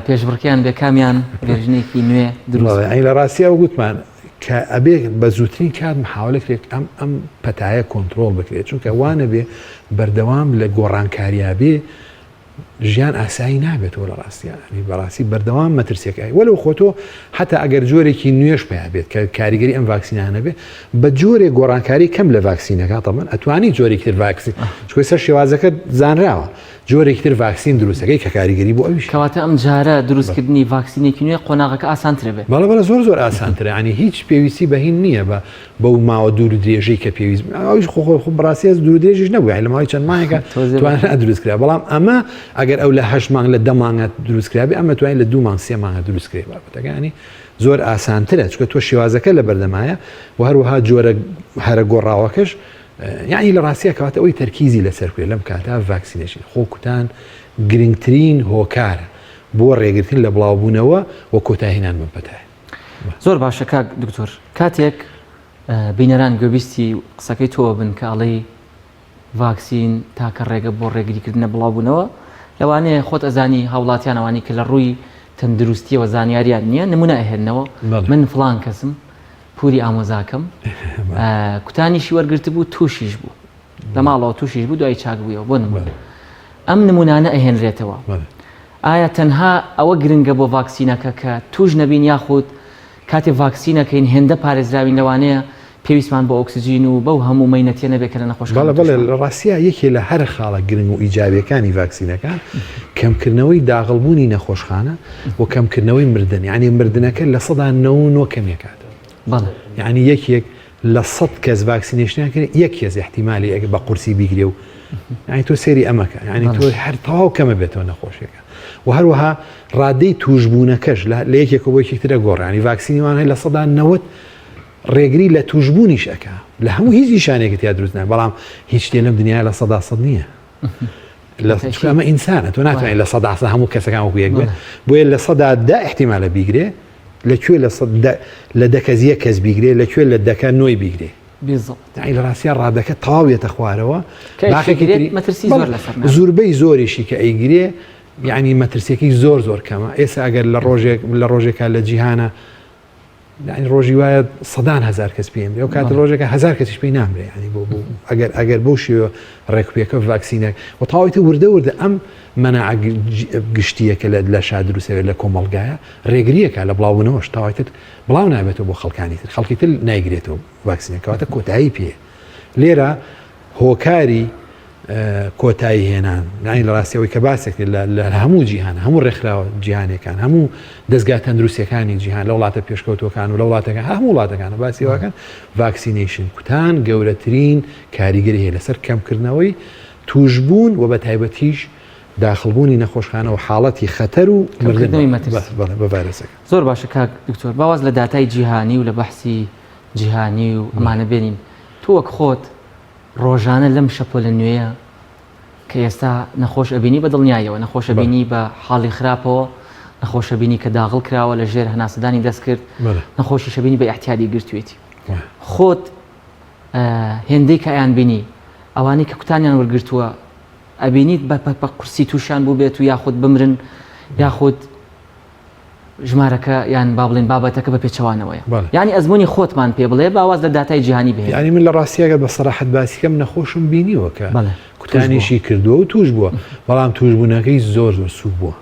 S2: پێشبڕکیان بێ کامیان ڤێرژنێکی نوێ دروست
S3: لە ڕاستیە و گوتمان کە ئەبێ بە زووترین کات محاولەکرێت ئەم پەتایە کۆنتترۆل بکرێت چونکە وانە بێ بەردەوام لە گۆڕانکاریە بێ ژیان ئاسایی نابێتەوە لە ڕاستیانی بەڕاستی بەردەوام مەترسیەکەی وەلو خۆتۆ حتا ئەگەر جۆرێکی نوێش پێیا بێت کە کاریگەری ئەم ڤاکسینانە بێ بە جۆرێک گۆڕانکاری کەم لە ڤاکسینەکە تەمەن ئەتوانی جۆرێکتر ڤاکسین چکۆی سەر شێوازەکە زانراوە جۆرێکتر ڤاکسین دروستەکەی کە کاریگەری بۆ ئەویش
S2: کەواتە ئەم جارە دروستکردنی ڤاکسینێکی نوێ قۆناغەکە ئاسانترە بێت
S3: بەڵێ زۆر ئاسانترە ینی هیچ پێویستی بەهین نییە بەو ماوە دوور درێژەی کە پێویست ئەویش خۆ بەڕاستی از دوور درێژیش نەبووە لە ماوەی چەند ماهێکە توانێت دروستکرا بەڵام ئەمە ئەگەر ئەو لە 8 مانگ لە 10 مانگە دروستکرابێ ئەمە توانین لە 2 مانگ 3 مانگە دروستکرێ بابەتەکانی زۆر ئاسانترە چکە تۆ شێوازەکە لە بەردەمایە و هەروەها جۆرە هەرە گۆڕاوەکەش یعنی لە ڕاستیە کەواتە ئەوەی تەرکیزی لەسەر کوێ لەم کاتە ڤاکسینێشن خۆکوتان گرنگترین هۆکارە بۆ ڕێگرتن لە بڵاوبوونەوە و کۆتاهێنان بەپەتای
S2: زۆر باشە کاک دکتۆر کاتێک بینەران گوێبیستی قسەکەی تۆ بن کە ئەڵێ ڤاکسین تاکە ڕێگە بۆ ڕێگریکردنە بڵاوبوونەوە لەوانەیە خۆت ئەزانی هاوڵاتیان ئەوانی کە لە ڕووی تەندروستیەوە زانیاریان نییە نمونە ئەهێننەوە من فڵان کەسم پوری ئامۆزاکەم کوتانیشی وەرگرت بوو تووشیش بوو لە ماڵەوە تووشیش بوو دوای چاک بوویەوە بۆ نمونە ئەم نمونانە ئەهێنرێتەوە ئایا تەنها ئەوە گرنگە بۆ ڤاکسینەکە کە توش نەبین یاخود کاتێ ڤاکسینەکەین هێندە پارێزراوین لەوانەیە پێویستمان بۆ ئۆکسسیژین و بەو هەموو مەینەتێ نەبێت کە لە نەخۆشخانە
S3: بەڵێ لە ڕاستیە یەکێ لە هەر خاڵە گرنگ و ئیجابیەکانی ڤاکسینەکان کەمکردنەوەی داغڵبوونی نەخۆشخانە و کەمکردنەوەی مردن یعنی مردنەکە لە 99 کەمێکاتە یعنی یەکێک لە 100 کەس ڤاکسینێشنیان کرد یەک کەس احتیمالی ئەگە بە قورسی بیگرێ و یعنی تۆ سێری ئەمەکە یعنی تۆ هەر تەواو کەمە بێتەوە نەخۆشیەکە و هەروەها ڕادەی توشبوونەکەش لە یەکێکە بۆ یەکێکترە گۆڕانی ڤاکسینیوان هەیە لە 90 ڕێگری لە توشبوونیش ئەکا لە هەموو هیچ نیشانێکت یا دروست نایە بەڵام هیچ شتێ لەم دنیای لە 100 نییە ئەمە ئینسانە تۆ ناتوانێت لە 100 هەموو کەسەکان وەکو یەک بێت بۆیە لە 100 احتیمالە بیگرێ لەکوێ لە دەکەزیە کەس بیگرێ لەکوێ لە دەکە نۆی بیگرێ لە ڕاستیە ڕادەکە تەواوێتە خوارەوە زوربەی زۆریشی کە ئەیگرێ یعنی مەترسیەکەی زۆر کەمە ئێستا ئەگەر لە ڕۆژێکە لە جیهانە ڕۆژی وایە 100,000 کەس پێم بێ و کاتە ڕۆژێکە 1000 کەسیش پێی نامرێ ینی ئەگەر بۆ شێوە ڕێکوپێکە ڤاکسینێک و تاوەتی وردە ئەم مەناع گشتیەکە لە شا دروستەوێت لە کۆمەڵگایە ڕێگریەکە لە بڵاوبوونەوەش تاوایتت بڵاو نابێتەوە بۆ خەڵکانی تر خەڵکی تر نایگرێتەوە ڤاکسینەکەواتە کۆتایی پێ لێرە هۆکاری کۆتایی هێنان نانی لە ڕاستیەوەی کە باسێک لە هەموو جیهان هەموو ڕێکخراوە جیهانەکان هەموو دەستگا تەندروستیەکانی جیهان لە وڵاتە پێشکەوتوەکان و لە وڵاتەکان هەموو وڵاتەکانە باسیەوەکەن ڤاکسینێشن کوتان گەورەترین کاریگەری هەیە لەسەر کەمکردنەوەی توشبوون و بە تایبەتیش داخڵبوونی نەخۆشخانە و حاڵەتی خەتەر و بە ڤایرۆسەکە
S2: زۆر باشە کاک دکتۆر باواز لە داتای جیهانی و لە بەحسی جیهانی و ئەمانە بێنین تۆ وەک خۆت ڕۆژانە لەم شەپۆ لە نوێیە کە ئێستا نەخۆش ئەبینی بە دڵنیایەوە نەخۆشە بینی بە حاڵی خراپەوە نەخۆشە بینی کە داغڵ کراوە لە ژێر هەناسەدانی دەست کرد نەخۆشی شەبینی بە احتیادی گرتوێتی خۆت هێندەی کە ئەیان بینی ئەوانەی کە کوتانیان وەرگرتووە ئەبینیت بە قورسی تووشان بوو بێت و یاخود بمرن یاخود ژمارەکە یان با بڵێن بابەتەکە بە پێچەوانەوەیە یعنی ئەزمموی خۆتمان پێ بڵێ باواز لە داتای جیهانی بێت
S3: ینی من لە ڕاستیەکە بە سەراحەت باسیکەم نەخۆشم بینیوە کە کوتانیشی کردووە و توش بووە بەڵام توشبوونەکەی زۆر سوود بووە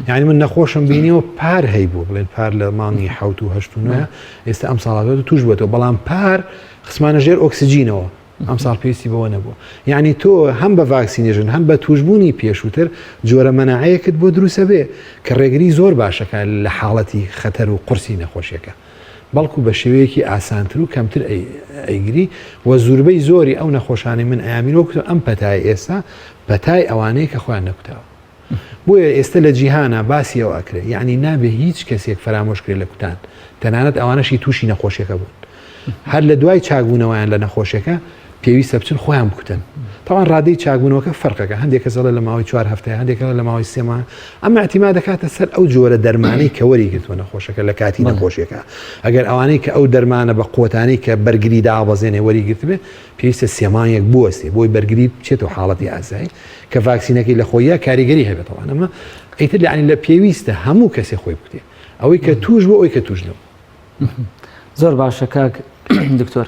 S3: یعنی من نەخۆشم بینیەوە پار هەی بوو بڵێن پار لە مانگی 7 و 8 ئێستا ئەم ساڵات توش بووەوە بەڵام پار خسمانە ژێر ئۆکسسیجینەوە ئەم ساڵ پێویستی بەوە نەبووە یعنی تۆ هەم بە ڤاکسینێژن هەم بە توشبوونی پێشووتر جۆرە مەناعەیەکت بۆ دروستە بێ کە ڕێگری زۆر باشەکە لە حاڵەتی خەتەر و قورسی نەخۆشیەکە بەڵکو بە شێوەیەکی ئاسانتر و کەمتر ئەیگری و زوربەی زۆری ئەو نەخۆشانی من ئەیامینەوە ئەم پەتای ئێستا پەتای ئەوانەیە کە خۆیان نەکوتاوە بۆیە ئێستا لە جیهانە باسیەوە ئەکرێ یعنی نابێ هیچ کەسێک فەرامۆشکرێت لە کوتان تەنانەت ئەوانەشی تووشی نەخۆشیەکە بوون هەر لە دوای چاکبوونەوەیان لە نەخۆشیەکە پێویستە بچن خۆیان بکوتن تاوان ڕادەی چاکبوونەوەکە فەرقەکە هەندێک کەس لە ماوەی 4 هەفتەیە هەندێک لە ماوەی 3 مانگ ئەمە احتیمال دەکاتە سەر ئەو جۆرە دەرمانەی کە وەریگرتووە نەخۆشەکە لە کاتی نەخۆشیەکە ئەگەر ئەوانەی کە ئەو دەرمانە بە قوتانی کە بەرگری دابەزێنێ وەریگرت بێ پێویستە 3 مانگێک بوەستێ بۆی بەرگری بچێتەوە حاڵەتی ئاسایی کە ڤاکسینەکەی لە خۆیە کاریگەری هەبێتەوە ئەمە ئیتر لە لە پێویستە هەموو کەسێ خۆی بکتێ ئەوەی کە توش بۆ ئەوی کە توش نەبوو
S2: زۆر باشە کاک دکتۆر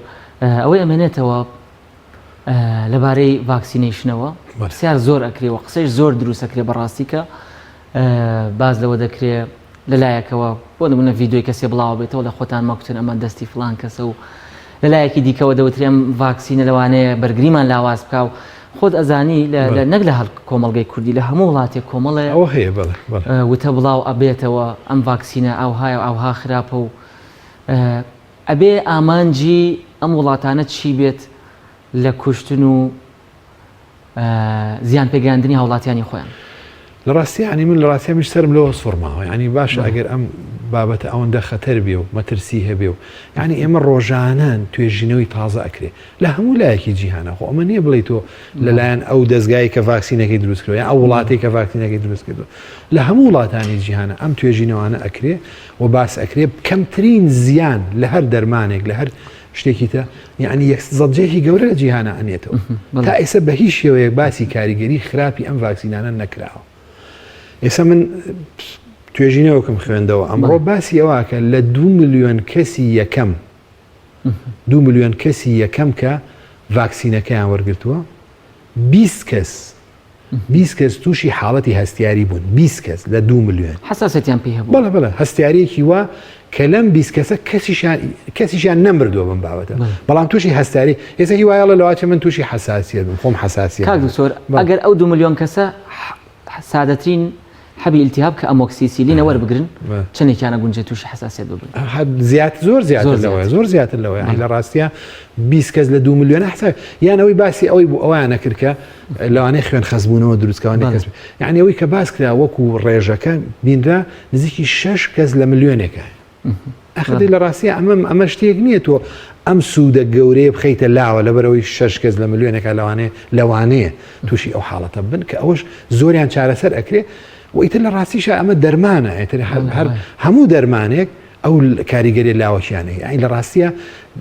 S2: ئەوەی ئەمێنێتەوە لەبارەی ڤاکسینەیشنەوە پرسیار زۆر ئەکرێەوە قسەش زۆر دروستەکرێ بەڕاستی کە باز لەوە دەکرێت لەلایەکەوە بۆ نمونە ڤیدیۆی کەسێ بڵاو بێتەوە لە خۆتان ماکوتن ئەمە دەستی فلان کەسە و لەلایەکی دیکەوە دەوترێ ئەم ڤاکسینە لەوانەیە بەرگریمان لاواز بکە و خۆت ئەزانی نەک لە هەڵ کۆمەڵگەی کوردی لە هەموو وڵاتێک کۆمەڵێ
S3: ئەوە هەیە
S2: وتە بڵاو ئەبێتەوە ئەم ڤاکسینە ئەوهایە و ئەوها خراپە و ئەبێ ئامانجی ئەم وڵاتانە چی بێت لە کوشتن و زیان پێگەاندنی هاوڵاتیانی خۆیان
S3: لە ڕاستی ینی من لە ڕاستی میش سرم لەوە سوڕماوە ینی باشە ئەگەر ئەم بابەتە ئەوەندە خەتەر بێ و مەترسی هەبێ و یعنی ئێمە ڕۆژانان توێژینەوەی تازە ئەکرێ لە هەموو لایەکی جیهانە خۆ ئەمە نییە بڵێ تۆ لەلایەن ئەو دەستگای کە ڤاکسینەکەی دروست کردو یا ئەو وڵاتی کە ڤاکسینەکەی دروست کردو لە هەموو وڵاتانی جیهانە ئەم توێژینەوەانە ئەکرێ و باس ئەکرێ کەمترین زیان لە هەر دەرمانێک لە هەر شتێکی تە یعنی زەجێکی گەورە لە جیهانە ئەنێتەوە تا ئێستا بە هیچ شێوەیەک باسی کاریگەری خراپی ئەم ڤاکسینانە نەکراوە. ئێستا من توێژینەوەکەم خوێندەوە ئەمڕۆ باسی ئەوەکە لە 2 ملیۆن کەسی یەکەم 2 ملیۆن کەسی یەکەم کە ڤاکسینەکەیان وەرگرتووە 20 کەس تووشی حاڵەتی هەستیاری بوون 20 کەس لە 2 ملیۆن
S2: حساسەتیان پێ هەبوو
S3: بەڵێ هەستیارێکی وا کە لەم 20 کەسە کەسیشیان نەمردووە بم بابەتە بەڵام تووشی هەستاری ئێستا هی وایە لەواتە من تووشی حساسیت بم خۆم حساسیت
S2: کاک دکتۆر ئەگەر ئەو 2 ملیۆن کەسە سادەترین حەبی ئیلتیهاب کە ئەمۆکسیسیلینە وەربگرن چەندێکیانە گونجێت تووشی حساسیت ببن
S3: زۆر زیاتر لەوەیە لە ڕاستیە 20 کەس لە 2 ملیۆن حساب یانەوەی باسی ئەوەی بوو ئەویانە کرد کە لەوانەیە خوێن خەزبوونەوە دروستکەوانی کەس یعنی ئەوەی کە باس کرا وەکو ڕێژەکە بینرا نزیکی 6 کەس لە ملیۆنێکە ئەخدی لە ڕاستیە ئەمە شتێک نییە تۆ ئەم سوودە گەورەیە بخەیتە لاوە لەبەرەوەی 6 کەس لە ملیۆنێکە لەوانەیە تووشی ئەو حاڵەتە بن کە ئەوەش زۆریان چارەسەر ئەکرێ وئیتر لە ڕاستیشە ئەمە دەرمانە ئێتر هەموو دەرمانێک ئەو کاریگەری لاوەشیانەیە ئەی لە ڕاستیە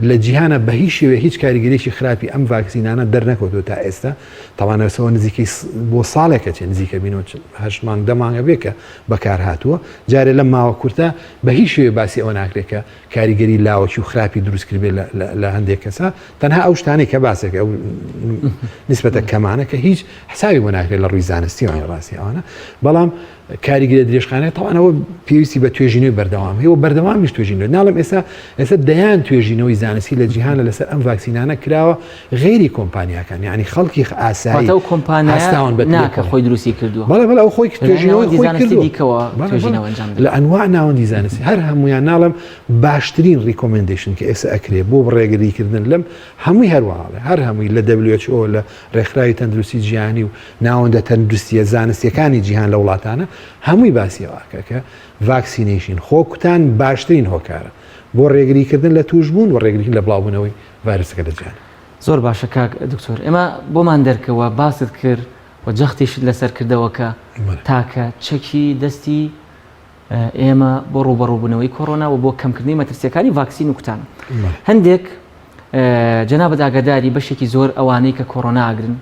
S3: لە جیهانە بە هیچ شێوێ هیچ کاریگەریشی خراپی ئەم ڤاکسینانە دەرنەکەوتەوە تا ئێستا تەوانەوەسەوە نزیکەی بۆ ساڵێکە چێ نزیکە بینەوە 8 مانگ 10 مانگە بێ کە بەکار هاتووە جارێ لەم ماوە کورتە بە هیچ شێوێ باسی ئەوە ناکرێت کە کاریگەری لاوەکی و خراپی دروستکرد بێ لە هەندێک کەسە تەنها ئەو شتانەی کە باسێکە ئەو نسبەتە کەمانە کە هیچ حسابی بۆ ناکرێت لە ڕووی زانستی وانی ڕاستی ئەوانە بەڵام کاریگەری درێژخانەیە تەوانەوە پێویستی بە توێژینەوەی بەردەوام هەیە و بەردەوامیش توێژینەوە ناڵم ئێستا دەیان توێژینەوەی زانستی لە جیهانە لەسەر ئەم ڤاکسینانە کراوە غێری کۆمپانیاکان یعنی خەڵکی ئاسایی
S2: ئەو کۆمپانیاستاون بەناکە خۆی دروستی کردووە
S3: بەڵێ ئەو خۆی توێژینەوەی خۆی کردووە لە ئەنواع ناوەندی زانستی هەر هەمویان ناڵم باشترین ریکۆمندیشن کە ئێستا ئەکرێ بۆ ڕێگریکردن لەم هەمووی هەروەهاڵێ هەر هەمووی لە WHO لە ڕێکخراوی تەندروستی جیهانی و ناوەندە تەندروستیە زانستیەکانی جیهان لە وڵاتانە هەمووی باسیەوەکە کە ڤاکسینەیشن خۆکوتان باشترین هۆکارە بۆ ڕێگریکردن لە توشبوون و ڕێگریکردن لە بڵاوبوونەوەی ڤایرۆسەکە لە جیهان.
S2: زۆر باشە کاک دکتۆر ئێمە بۆمان دەرکەوە باست کرد و جەختیشت لەسەر کردەوە کە تاکە چەکی دەستی ئێمە بۆ ڕوبەڕووبوونەوەی کۆڕۆنا و بۆ کەمکردنی مەترسیەکانی ڤاکسین و کوتان هەندێک جەنابەت ئاگاداری بەشێکی زۆر ئەوانەی کە کۆڕۆنا ئاگرن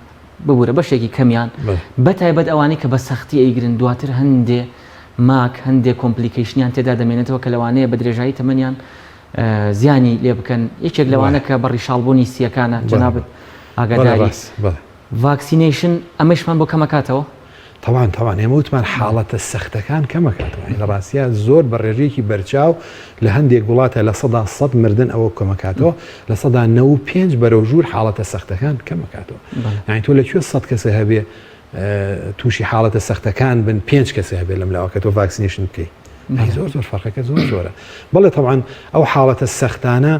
S2: ببوورە بەشێکی کەمیان بەتایبەت ئەوانەی کە بە سەختی ئەیگرن دواتر هەندێ ماک هەندێک کۆمپلیکیشنیان تێدا دەمێنێتەوە کە لەوانەیە بە درێژایی تەمەنیان زیانی لێ بکەن یەکێک لەوانە کە بەڕی شاڵبوونی سیەکانە جەنابەت ئاگاداری ڤاکسینەیشن ئەمەشمان بۆ کەمەکاتەوە
S3: تەوان ئێمە وتمان حاڵەتە سەختەکان کەمەکاتەوە لە ڕاستیە زۆر بە ڕێژەیەکی بەرچاو لە هەندێک وڵاتە لە 100 مردن ئەوە کەمەکاتەوە لە 95 بەرەو ژوور حاڵەتە سەختەکان کەمەکاتەوە یعنی تۆ لەکوێ 100 کەسە هەبێ تووشی حاڵەتە سەختەکان بن 5 کەسە هەبێ لەم لاوە کە تۆ ڤاکسینێشن بکەی زۆر فەرقەکە زۆرە بەڵێ تەوان ئەو حاڵەتە سەختانە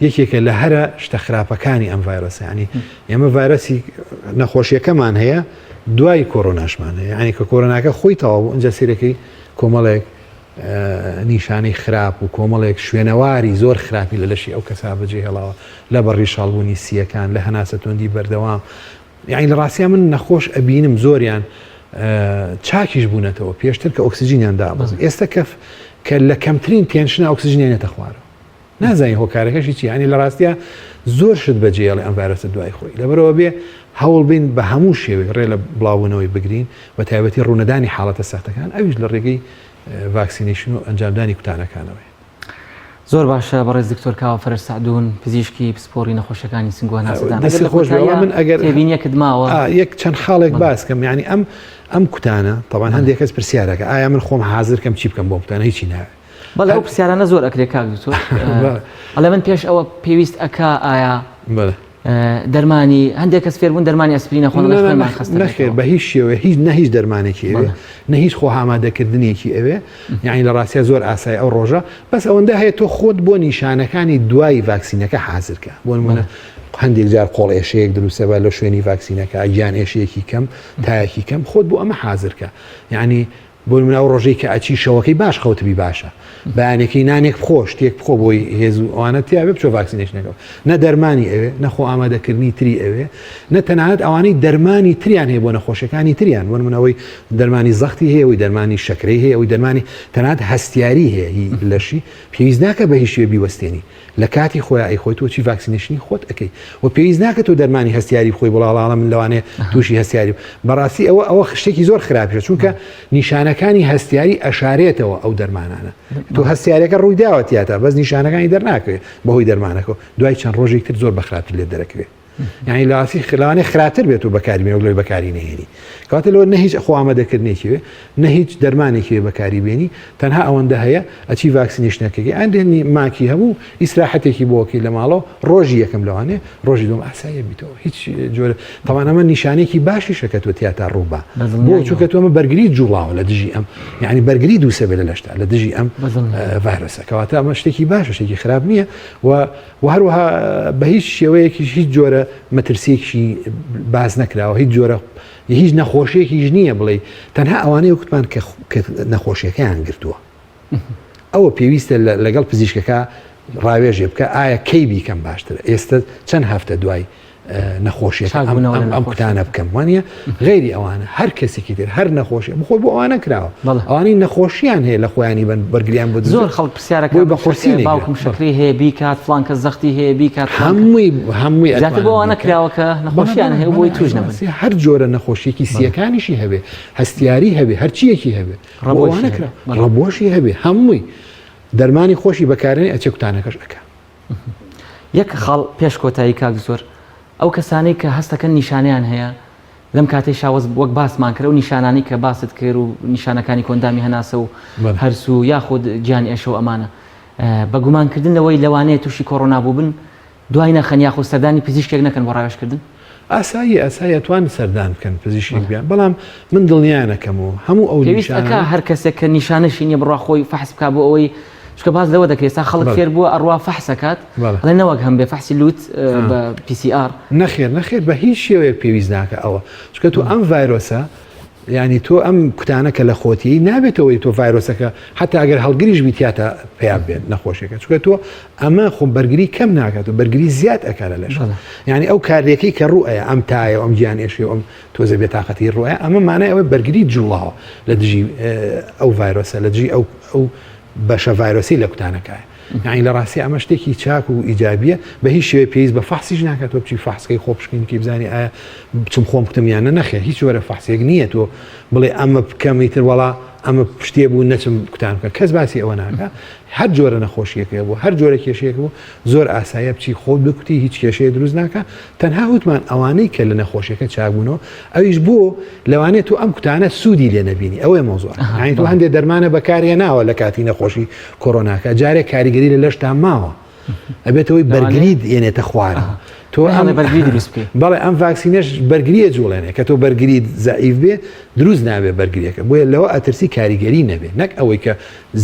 S3: یەکێکە لە هەرە شتە خراپەکانی ئەم ڤایرۆسە ینی ئێمە ڤایرۆسی نەخۆشیەکەمان هەیە دوای کۆڕۆناشمان هەیە ینی کە کۆڕۆناکە خۆی تەواو بوو ئەنجا سیرەکەی کۆمەڵێک نیشانەی خراپ و کۆمەڵێک شوێنەواری زۆر خراپی لە لەشی ئەو کەسا بەجێ هێڵاوە لە بەڕی شاڵبوونی سیەکان لە هەناسە توندی بەردەوام یعنی لە ڕاستیە من نەخۆش ئەبینم زۆریان چاکیش بوونەتەوە پێشتر کە ئۆکسسیژینیان دابڵ ئێستا کە لە کەمترین پێنجشنە ئۆکسسیژینێنێتە خوارەوە نازانی هۆکارەکەشی چی ینی لە ڕاستیە زۆر شت بەجێڵێ ئەم ڤایرۆسە دوای خۆی لەبەرەوە بێ هەوڵ بین بە هەموو شێوێک ڕێ لە بڵاوبوونەوەی بگرین بە تایبەتی ڕوونەدانی حاڵەتە سەختەکان ئەویش لە ڕێگەی ڤاکسینێشن و ئەنجامدانی کوتانەکانەوەی
S2: زۆر باشە بەڕێز دکتۆر کاوە فەرەج سعدون پزیشکی پسپۆڕی نەخۆشیەکانی سنگووە ناسەدان
S3: دەستی خۆش بێ من ئەگەر
S2: تێبینیەکت ماوە
S3: یەک چەند خاڵێک باسکەم یعنی ئەم کوتانە طبعا هەندێک کەس پرسیارەکە ئایا من خۆم حاضر کەم چی بکەم بۆ کوتانە هیچی ناوێت
S2: بەڵێ ئەو پرسیارانە زۆر ئەکرێ کاک دکتۆر ئەڵێ من پێش ئەوە پێویست ئەکا ئایا دەرمانی هەندێک کەس فێربوون دەرمانی ئەسپرینە خۆن
S3: نەخێر بە هیچ شێوە هیچ نە هیچ دەرمانێکی ئەوێ نە هیچ خۆ هامادەکردنیەکی ئەوێ یعنی لە ڕاستیە زۆر ئاسایی ئەو ڕۆژە بەس ئەوەندە هەیە تۆ خۆت بۆ نیشانەکانی دوای ڤاکسینەکە حازرکە بۆ نمونە هەندێک جار قۆڵ ئێشەیەک دروستە بە لە شوێنی ڤاکسینەکە گیان ئێشەیەکی کەم تایەکی کەم خۆت بۆ ئەمە حازرکە یعنی بۆ نمونە ئەو ڕۆژەی کە ئەچی شەوەکەی باش خەوتبی باشە بەیانێکی نانێک بخۆ شتێک بخۆ بۆی هێز و ئەوانە تیاابێ بچۆ ڤاکسینێشنەکە نە دەرمانی ئەوێ نەخۆ ئامادەکردنی تری ئەوێ نە تەنانەت ئەوانەی دەرمانی تریان هەیە بۆ نەخۆشەکانی تریان وە منەوەی دەرمانی زەختی هەیە ئەوی دەرمانی شەکرەی هەیە ئەوی دەرمانی تەنانەت هەستیاری هەیە هی لەشی پێویست ناکە بە هیچ شوێ بیوەستێنی لە کاتی خۆی ئەی خۆی تۆ چی ڤاکسینێشنی خۆت ئەەکەی و پێویست ناکە تۆ دەرمانی هەستیاری بخۆی بڵاڵاڵە من لەوانێ تووشی هەستیاری بەڕاستی ئەوە شتێکی زۆر خراپە چونکە نیشانەکانی هەستیاری ئەشارێتەوە ئەو دەرمانانە تۆ هەستیارەکە ڕووی داوەتیاتە بەس نیشانەکانی دەرناکەوێت بەهۆی دەرمانەکە دوای چەند ڕۆژێک تر زۆر بەخراپتر لێ دەرەکەوێت یعنی لاسی خلانێ خراتر بێت و بەکاریبێ و لۆی بەکاری نهێنی کاتە لەوە نە هیچ خۆ ئامادەکردنێکیوێ نە هیچ دەرمانێکی بەکاری بێنی تەنها ئەوەندە هەیە ئەچی ڤاکسینێشنەکەی ئەندێنی ماکی هەبوو ئیسراحەتێکی بۆکەی لە ماڵەوە ڕۆژی یەکەم لەوانێ ڕۆژی دوم ئاسایە بیتەوە هیچ جۆرە تەوانە ئەمە نیشانێکی باشی شەکەتوە تیاتا ڕووبا بۆ چونکە تۆمە بەرگری جوڵاوە لە دژی ئەم یعنی بەرگری دووسە بێ لە لەشتا لە دژی ئەم ڤایرۆسە کەواتە ئەمە شتێکی باشە شتێکی خراپ نییە و هەروەها بە هیچ شێوەیەکی هیچ جۆرە مەترسێکی باز نەکراوە هیچ جۆرە هیچ نەخۆشیەکیش نییە بڵێ تەنها ئەوانەیە وتمان کە نەخۆشیەکەیان گرتووە ئەوە پێویستە لەگەڵ پزیشکەکە ڕاوێژێ بکە ئایا کەی بیکەم باشترە ئێستا چەند هەفتە دوای نەخۆشیەکە ئەم کوتانە بکەم وانە غێری ئەوانە هەر کەسێکی تر هەر نەخۆشی بخۆی بۆ ئەوانە کراوە ئەوانەی نەخۆشییان هەیە لە خۆیانی بەرگریان بۆ
S2: زۆر خەڵک پرسیارەکە بە خۆسی باوکم شکری هەیە بیکات فلان کەس زەختی هەیە بیکات
S3: هەمووی
S2: بۆ ئەوانە کراوەکە نەخۆشییان هەیە بۆی توش نەبێت
S3: هەر جۆرە نەخۆشیێکی سیەکانیشی هەبێ هەستیاری هەبێ هەرچیەکی هەبێ ڕەبۆشی هەبێ هەمووی دەرمانی خۆشی بەکارێنی ئەچێ کوتانەکەش ئەکا
S2: یەک خاڵ پێش کۆتایی کاک زۆر ئەو کەسانی کە هەستەکەن نیشانیان هەیە لەم کاتەی شاوەز وەک باسمان کرد و نیشانانی کە باست کرد و نیشانەکانی کۆندامی هەناسە و هەرسو یاخود گیانی ئێشە و ئەمانە بە گومانکردنەوەی لەوانەیە تووشی کۆڕۆنا بوو بن دوای نەخەن یاخود سەردانی پزیشکێک نەکەن بۆ ڕاوێژکردن
S3: ئاسایی توان سەردان بکەن پزیشکێک بیان بەڵام من دڵنیانەکەم و هەموو ئەو
S2: پێویستەکە هەر کەسێک کە نیشانەشی نیە بڕوا خۆی فەحس بکا بۆ ئەوەی شکە باز لەوە دەکرێت تا خەڵک فێر بووە ئەڕوا فەحسەکات لە نەوەک هەم بێ فەحسی لوت بە PCR
S3: نەخێر بە هیچ شێوەیەک پێویست ناکە ئەوە چکە تو ئەم ڤایرۆسە ینی تۆ ئەم کوتانەکە لە خۆتی نابێتەوەی تۆ ڤایرۆسەکە حتا ئەگەر هەڵگریش بیتیاتە پێیا بێت نەخۆشیەکە چکە تۆ ئەمە خۆ بەرگری کەم ناکات و بەرگری زیاد ئەکارە لەش ینی ئەو کارێکی کە ڕوئە ئەم تایە ئەم گیان ئێشی ئەم تۆزە بێتاقەتی ڕوئە ئەمە مانای ئەوە بەرگری جوڵاوە لە دژی ئەو ڤایرۆسە لە دژی ئەو بەشە ڤایرۆسی لە کوتانەکە یعنی لە ڕاستی ئەمە شتێکی چاک و ئیجابیە بە هیچ شوێ پێویست بە فەحسیش ناکات تۆ بچی فەحسکەی خۆ بشکینی بزانی ئایا بچم خۆم بکتمیانە نەخێر هیچ وەرە فەحسێک نییە تۆ بڵێ ئەمە بکەمی تر وەڵا ئەمە پشتێ بوو نەچم کوتان بکە کەس باسی ئەوە ناکە هەر جۆرە نەخۆشیەکە بوو هەر جۆرە کێشەیەک بوو زۆر ئاسایە بچی خۆت بکوتی هیچ کێشەیە دروست ناکە تەنها وتمان ئەوانەی کە لە نەخۆشیەکە چاکبوونەوە ئەویش بۆ لەوانێت تۆ ئەم کوتانە سوودی لێ نەبینی ئەوەی مۆزوع یعنی تۆ هەندێک دەرمانە بەکارێ ناوە لە کاتی نەخۆشی کۆڕۆناکە جارێک کاریگەری لە لەشتا ماوە ئەبێتەوەی بەرگریت یێنێتە خوارە تۆ بەڵێ ئەم ڤاکسینەش بەرگریە جوڵێنێ کە تۆ بەرگریت زەعیف بێ دروست نابێ بەرگریەکە بۆیە لەوە ئەترسی کاریگەری نەبێ نەک ئەوەی کە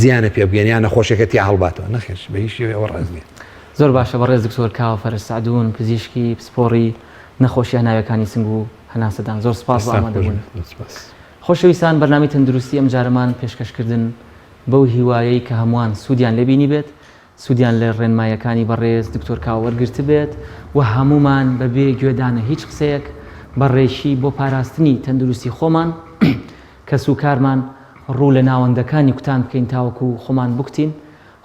S3: زیانە پێ بگەنیان نەخۆشیەکە تی هەڵباتەوە نەخێش بە هیچ شێوەیە ئەوە ڕاست نییە
S2: زۆر باشە بەڕێز دکتۆر کاوە فەرەج سعدون پزیشکی پسپۆڕی نەخۆشیە هەناویەکانی سنگ و هەناسەدان زۆر سپاس بۆ ئامادەبوون خۆشەویستان بەرنامەی تەندروستی ئەم جارەمان پێشکەشکردن بەو هیوایەی کە هەمووان سوودیان لێبینی بێت سوودیان لە ڕێنمایەکانی بەڕێز دکتۆر کاوە وەرگرت بێت و هەمومان بەبێ گوێدانە هیچ قسەیەک بەڕێشی بۆ پاراستنی تەندروستی خۆمان کە سوکارمان ڕوو لە ناوەندەکانی کوتان بکەین تاوەکو خۆمان بکتین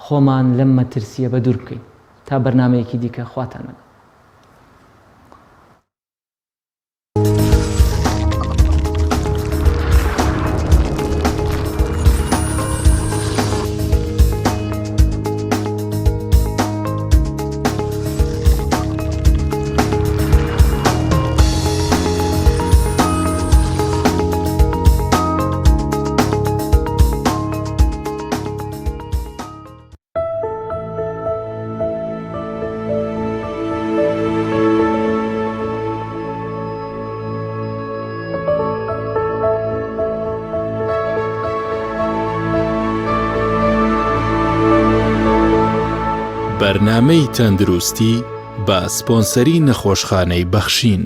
S2: خۆمان لەم مەترسیە بە دوور بکەین تا بەرنامەیەکی دیکە خواتان لەگەڵ
S1: بەرنامەی تەندروستی بە سپۆنسەری نەخۆشخانەی بەخشین.